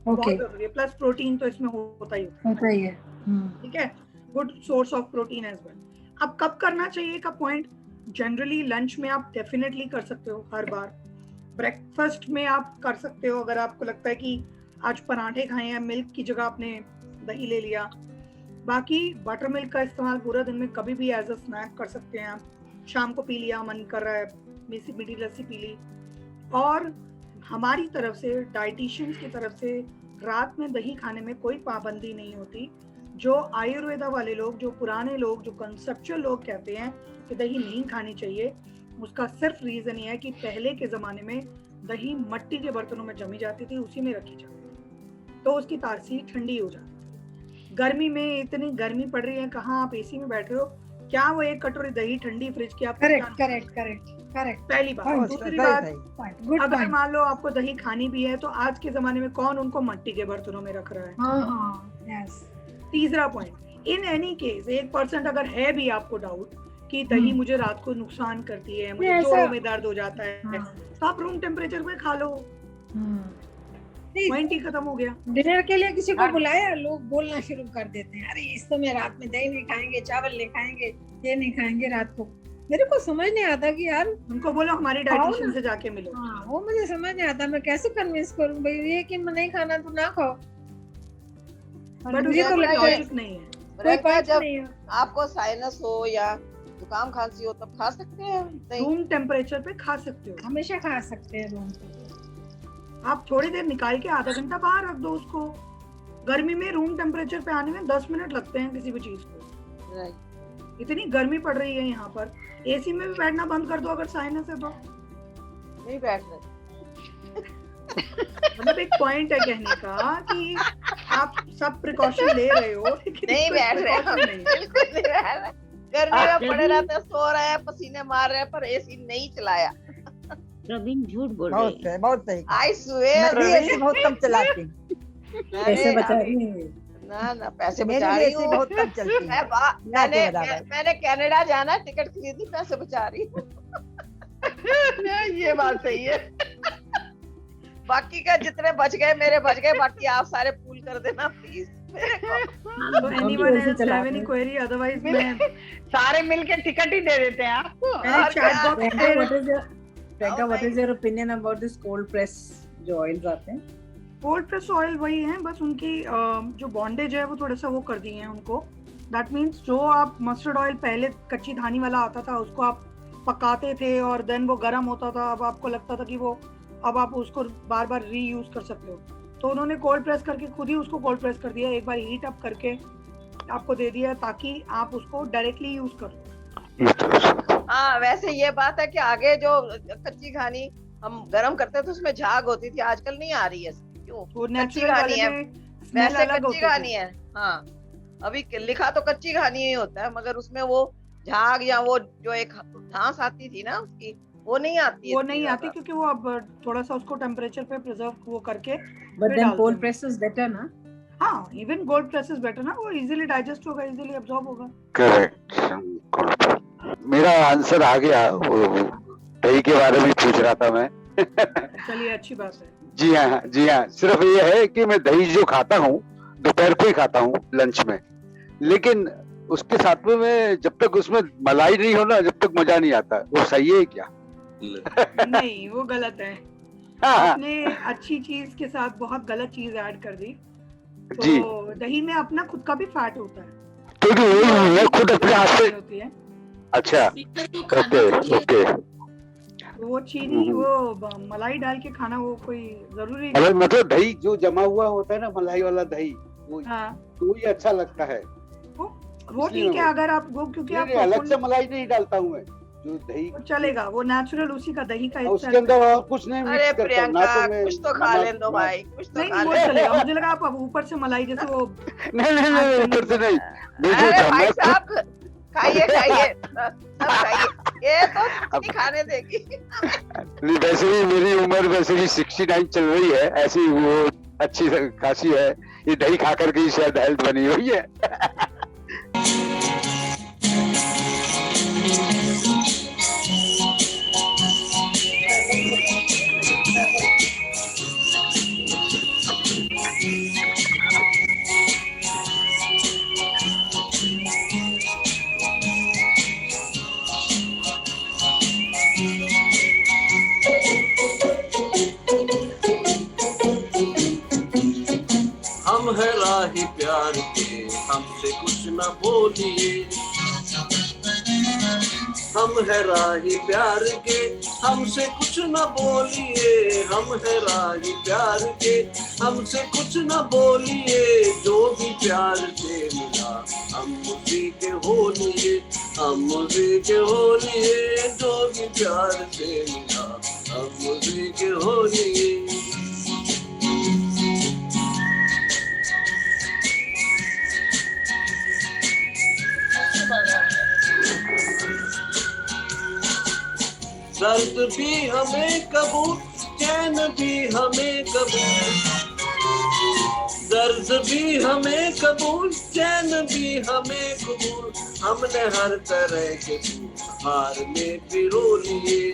बहुत जरूरी है। प्लस प्रोटीन तो इसमें होता ही है, ठीक है, good source of protein as well. अब कब करना चाहिए का पॉइंट, जनरली लंच में आप डेफिनेटली कर सकते हो हर बार, ब्रेकफास्ट में आप कर सकते हो अगर आपको लगता है कि आज पराठे खाए हैं, मिल्क की जगह आपने दही ले लिया। बाकी बटर मिल्क का इस्तेमाल पूरा दिन में कभी भी एज अ स्नैक कर सकते हैं आप। शाम को पी लिया, मन कर रहा है मीठी लस्सी पी ली। और हमारी तरफ से, डाइटिशियंस की तरफ से, रात में दही खाने में कोई पाबंदी नहीं होती। जो आयुर्वेदा वाले लोग, जो पुराने लोग, जो कंसेप्चुअल लोग कहते हैं कि दही नहीं खानी चाहिए, उसका सिर्फ रीजन ये है कि पहले के ज़माने में दही मिट्टी के बर्तनों में जमी जाती थी, उसी में रखी जाती थी, तो उसकी तासीर ठंडी हो जाती थी। गर्मी में इतनी गर्मी पड़ रही है, कहाँ आप एसी में बैठे हो, क्या वो एक कटोरी दही ठंडी फ्रिज की आप करेक्ट पहली बात। दूसरी बात, अगर मान लो आपको दही खानी भी है तो आज के जमाने में कौन उनको मिट्टी के बर्तनों में रख रहा है। तीसरा पॉइंट, इन एनी केस 1% अगर है भी आपको डाउट कि दही मुझे रात को नुकसान करती है, मुझे जोड़ों में दर्द हो जाता है, तो आप रूम टेम्परेचर पे खा लो, पॉइंट ही खत्म हो गया। डिनर के लिए किसी को बुलाया, लोग बोलना शुरू कर देते हैं, अरे इस समय रात में दही नहीं खाएंगे, चावल नहीं खाएंगे, ये नहीं खाएंगे रात को। मेरे को समझ नहीं आता कि यार उनको बोलो हमारी डाइटिशियन से जाके मिलो। वो मुझे समझ नहीं आता, मैं कैसे कन्विंस करूं भाई ये कि नहीं खाना तो ना खाओ। बट मुझे तो लॉजिक नहीं है। कोई बात जब नहीं है। आपको साइनस हो या जुकाम खांसी हो तब खा सकते हैं रूम टेम्परेचर पे खा सकते हो, हमेशा खा सकते हैं रूम पे। आप थोड़ी देर निकाल के आधा घंटा बाहर रख दो उसको। गर्मी में रूम टेम्परेचर पे आने में 10 मिनट लगते हैं किसी भी चीज को। इतनी गर्मी पड़ रही है यहाँ पर, एसी में भी बैठना बंद कर दो अगर साइनस है तो। नहीं बैठ रहे। मतलब एक पॉइंट है कहने का कि आप सब प्रिकॉशन ले रहे हो, नहीं बैठ रहे, बिल्कुल नहीं बैठ रहे। गर्मी में पड़े रहते हैं, सो रहे हैं, पसीने मार रहे हैं, पर एसी नहीं चलाया। प्रवीण झूठ बोल रही है। बहुत सही। आई स्वेयर एसी बहुत कम चलाती हूँ। पैसे बचा रही हूँ। ना पैसे बचा रही हूँ, बहुत कम चलती है। मैंने कनाडा जाना, टिकट खरीदी, पैसे बचा रही हूँ। ये बात सही है। बाकी का जितने बच गए मेरे बच गए, बाकी आप सारे पूल कर देना प्लीज। तो anyone else have any query, otherwise मैं सारे मिलके टिकट ही दे देते हैं आपको। What is your opinion about this cold press जो ऑयल्स आते हैं? कोल्ड प्रेस ऑयल वही है, बस उनकी जो बॉन्डेज है वो थोड़ा सा वो कर दिए हैं उनको। दैट मीन्स जो आप मस्टर्ड ऑयल पहले कच्ची धानी वाला आता था उसको आप पकाते थे और देन वो गर्म होता था, अब आपको लगता था कि वो अब आप उसको बार बार रीयूज कर सकते हो, तो उन्होंने कोल्ड प्रेस करके खुद ही उसको कोल्ड प्रेस कर दिया, एक बार हीट अप करके आपको दे दिया ताकि आप उसको डायरेक्टली यूज करो। हाँ वैसे ये बात है कि आगे जो कच्ची घानी हम गरम करते थे तो उसमें झाग होती थी, आजकल नहीं आ रही है। क्यों? कच्ची घानी है, वैसे कच्ची घानी है। हाँ अभी लिखा तो कच्ची घानी ही होता है, मगर उसमें वो झाग या वो जो एक घास आती थी ना उसकी, वो नहीं आती। वो नहीं आती क्योंकि वो अब थोड़ा सा उसको टेम्परेचर पे प्रिजर्व वो करके। But then cold press is better ना? हाँ even cold press is better ना, वो इजीली डाइजेस्ट होगा, इजीली अब्सॉर्ब होगा। करेक्ट। मेरा आंसर आ गया, दही के बारे में पूछ रहा था मैं। चलिए अच्छी बात है। जी हाँ जी हाँ, सिर्फ ये है कि मैं दही जो खाता हूँ दोपहर को ही खाता हूँ लंच में, लेकिन उसके साथ में मैं जब तक उसमें मलाई नहीं हो ना जब तक मजा नहीं आता। वो सही है क्या? नहीं वो गलत है। आपने अच्छी चीज के साथ बहुत गलत चीज ऐड कर दी। तो दही में अपना खुद का भी फैट होता है, तो मैं खुद अपने हाथ से होती है। अच्छा ओके ओके। वो चीनी वो मलाई डाल के खाना वो कोई जरूरी मतलब दही जो जमा हुआ होता है ना, मलाई वाला दही, वो तो ही अच्छा लगता है। वो ठीक है अगर आप वो, क्योंकि आप अलग से मलाई नहीं डालता हूँ मैं, जो दही चलेगा वो नेचुरल उसी का दही का उसके अंदर और कुछ नहीं मिक्स करता। प्रियंका कुछ तो खा लें दो भाई, कुछ तो खा लें। चलेगा, मुझे लगा आप ऊपर से मलाई जैसे वो नहीं ऊपर से नहीं। अरे भाई साहब खाइए खाइए सब खाइए, ये तो नहीं खाने देगी। नहीं, वैसे भी मेरी उम्र वैसे भी 69 चल रही है, ऐसी वो अच्छी खासी है, ये दही खा करके ही शायद हेल्थ बनी हुई है। हम है राही प्यार के, हमसे कुछ न बोलिए। हम है राही प्यार के, हमसे कुछ न बोलिए। हम है राही प्यार के, हमसे कुछ न बोलिए। जो भी प्यार से मिला हम उसी के हो लिए, हम उसी के हो लिए। जो भी प्यार से मिला हम उसी के हो लिए। दर्द भी हमें कबूल, चैन भी हमें कबूल। दर्द भी हमें कबूल, चैन भी हमें कबूल। हमने हर तरह के हार में पिरो लिए।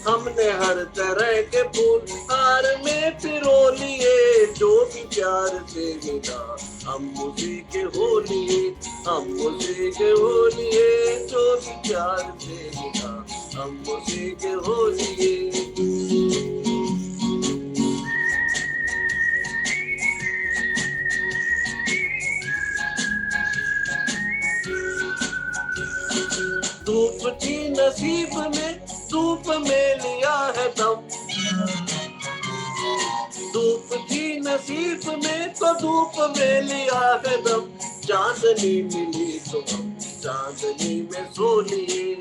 हमने हर तरह के फूल हार में पिरो लिए। जो भी प्यार से मिला हम उसी के हो लिए, हम उसी के हो लिए। जो भी प्यार से मिला हम उसी के हो लिए। धूप की नसीब ने धूप में लिया है दम। धूप की नसीब में तो धूप में लिया है दम। चांदनी मिली तो हम चांदनी में सो लिए।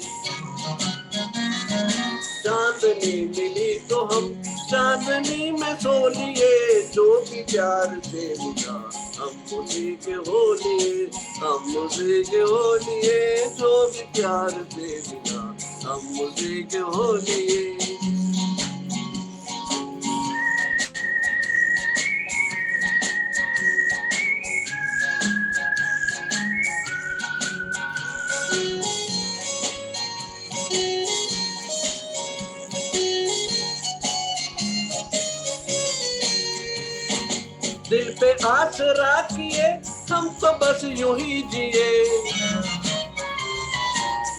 चांदनी मिली तो हम चांदनी में सो लिए। जो भी प्यार से मिला हम उसी के हो लिए, हम उसी के हो लिए। जो भी प्यार से मिला हम उसी के हो लिए। दिल पे आसरा किए हम तो बस यूं ही जिए।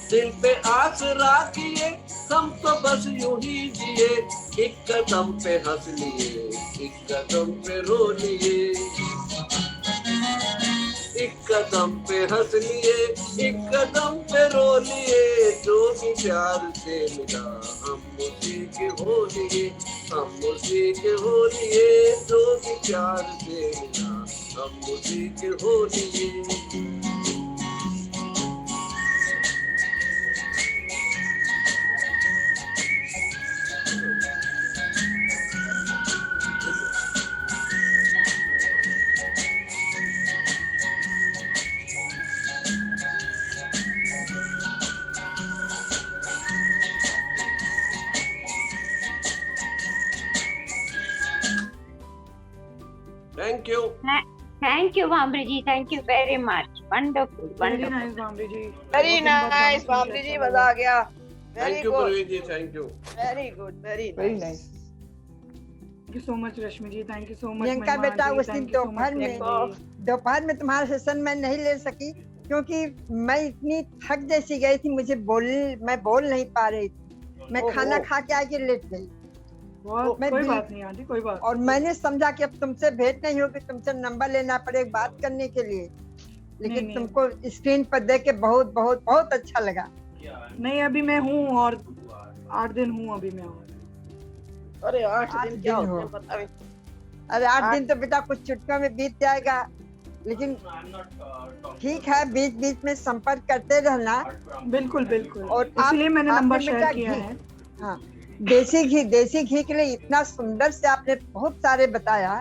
दिल पे आसरा किए हम तो बस यूं ही जिए। एक कदम पे हंस लिए, एक कदम पे रो लिए। एक कदम पे हंस लिए, एक कदम पे रो लिए। जो भी प्यार से मिला हम उसी के हो लिए, हम उसी के हो लिए। जो भी प्यार से मिला हम उसी के हो लिए। Thank you. Thank you, Bhamri ji. Thank you very much. Wonderful, Very wonderful. nice, Bhamri ji. Very nice, Bhamri ji, मजा आ गया. Very Thank you, good. Praveen ji. Thank you. Very good, very Very nice. nice. Thank you so much, Rashmi ji. Thank you so much, Priyanka महिमा बेटा, जी. उस दिन Thank you so much, दोपहर में तुम्हारा session मैं नहीं ले सकी क्योंकि मैं इतनी थक जैसी गई थी, मैं बोल नहीं पा रही थी। मैं खाना खा के आके लेट गई। कोई बात नहीं आंटी, कोई बात। और मैंने समझा कि अब तुमसे भेंट नहीं होगी, तुमसे नंबर लेना पड़ेगा बात करने के लिए। लेकिन नहीं। तुमको स्क्रीन पर देख के बहुत बहुत बहुत अच्छा लगा। नहीं, अभी मैं हूँ और 8 दिन हूँ अभी मैं। अरे 8 दिन क्या होते हैं पता नहीं। अरे 8 दिन तो बेटा कुछ चुटकियों में बीत जाएगा, लेकिन ठीक है, बीच बीच में संपर्क करते रहना। बिल्कुल बिल्कुल। और इसलिए मैंने नंबर आपने शेयर बेटा किया है। हाँ, देसी घी के लिए इतना सुंदर से आपने बहुत सारे बताया,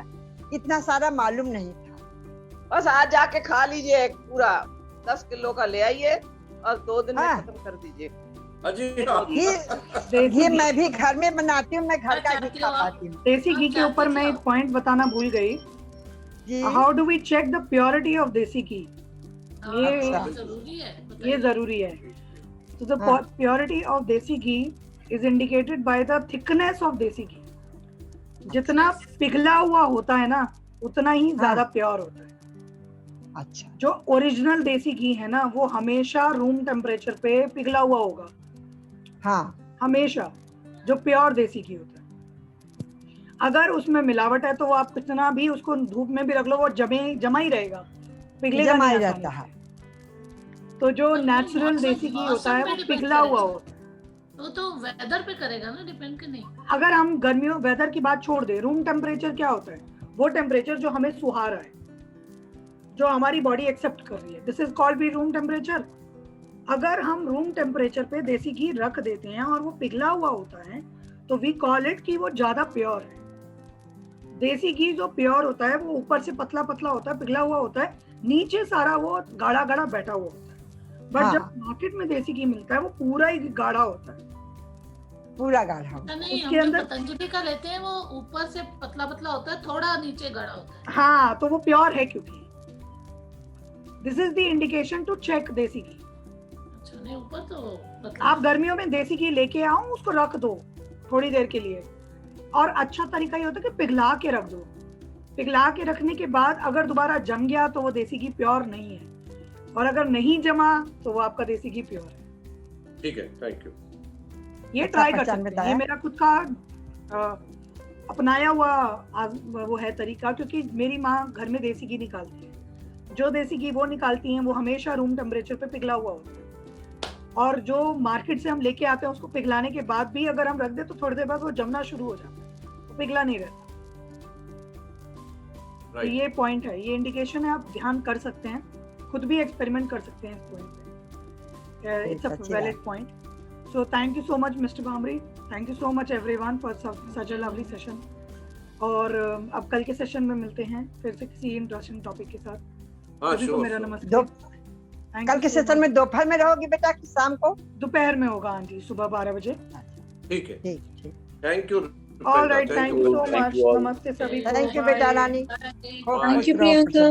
इतना सारा मालूम नहीं था। बस आज जाके खा लीजिए, एक पूरा 10 किलो का ले आइए और 2 दिन में खत्म कर दीजिए। घी मैं भी घर में बनाती हूँ, मैं घर का घी खा पाती हूँ। देसी घी के ऊपर मैं एक पॉइंट बताना भूल गई। How do we check the purity of desi ghee? ये जरूरी है। तो the purity of desi ghee is indicated by the thickness of desi ghee. जितना पिघला हुआ होता है ना, उतना ही ज्यादा प्योर होता है। अच्छा। जो ओरिजिनल देसी घी है ना, वो हमेशा रूम टेम्परेचर पे पिघला हुआ होगा। हाँ, हमेशा जो प्योर देसी घी होता है। अगर उसमें मिलावट है तो वो आप कितना भी उसको धूप में भी रख लो, वो जमा ही रहेगा, पिघलेगा जमा ही नहीं रहता है। तो जो नेचुरल देसी घी होता है वो पिघला हुआ होता है। वो तो वेदर पे करेगा ना डिपेंड, कि नहीं? अगर हम गर्मियों वेदर की बात छोड़ दे, रूम टेम्परेचर क्या होता है? वो टेम्परेचर जो हमें सुहा रहा है, जो हमारी बॉडी एक्सेप्ट कर रही है, this is called be room temperature. अगर हम रूम टेम्परेचर पे देसी घी रख देते हैं और वो पिघला हुआ होता है, तो वी कॉल इट कि वो ज्यादा प्योर है। देसी घी जो प्योर होता है वो ऊपर से पतला पतला होता है, पिघला हुआ होता है, नीचे सारा वो गाढ़ा गाढ़ा बैठा हुआ होता है। बट जब मार्केट में देसी घी मिलता है वो पूरा ही गाढ़ा होता है, पूरा गाढ़ा। नहीं, उसके अंदर पतंजलि का लेते हैं, वो ऊपर से पतला पतला होता है, थोड़ा नीचे गाढ़ा होता है। हाँ, तो वो प्योर है, क्योंकि this is the indication to check desi ghee. अच्छा, नहीं ऊपर तो आप गर्मियों में देसी घी लेके आओ, उसको रख दो थोड़ी देर के लिए, और अच्छा तरीका ये होता है कि पिघला के रख दो। पिघला के रखने के बाद अगर दोबारा जम गया तो वो देसी घी प्योर नहीं है, और अगर नहीं जमा तो वो आपका देसी घी प्योर है। ठीक है, थैंक यू। ये ट्राई कर सकते हैं, ये मेरा खुद का अपनाया हुआ वो है तरीका, क्योंकि मेरी माँ घर में देसी घी निकालती है। जो देसी घी वो निकालती हैं वो हमेशा रूम टेम्परेचर पे पिघला हुआ होता है, और जो मार्केट से हम लेके आते हैं उसको पिघलाने के बाद भी अगर हम रख दे तो थोड़ी देर बाद वो जमना शुरू हो जाता है, वो पिघला नहीं रहता। तो ये पॉइंट है, ये इंडिकेशन है, आप ध्यान कर सकते हैं, खुद भी एक्सपेरिमेंट कर सकते हैं इस पॉइंट पे। It's a valid point. So thank you so much, Mr. Bhamri. Thank you so much everyone for such a lovely session. और अब कल के सेशन में मिलते हैं फिर से किसी इंटरेस्टिंग टॉपिक के साथ। सभी को मेरा नमस्ते। कल के सेशन में दोपहर में रहोगी बेटा कि शाम को? दोपहर में होगा आंटी, सुबह 12 बजे। ठीक है, ठीक। Thank you. All right, thank you so much. नमस्ते सभी को। थैंक यू बेटा रानी। Thank you Priyanka.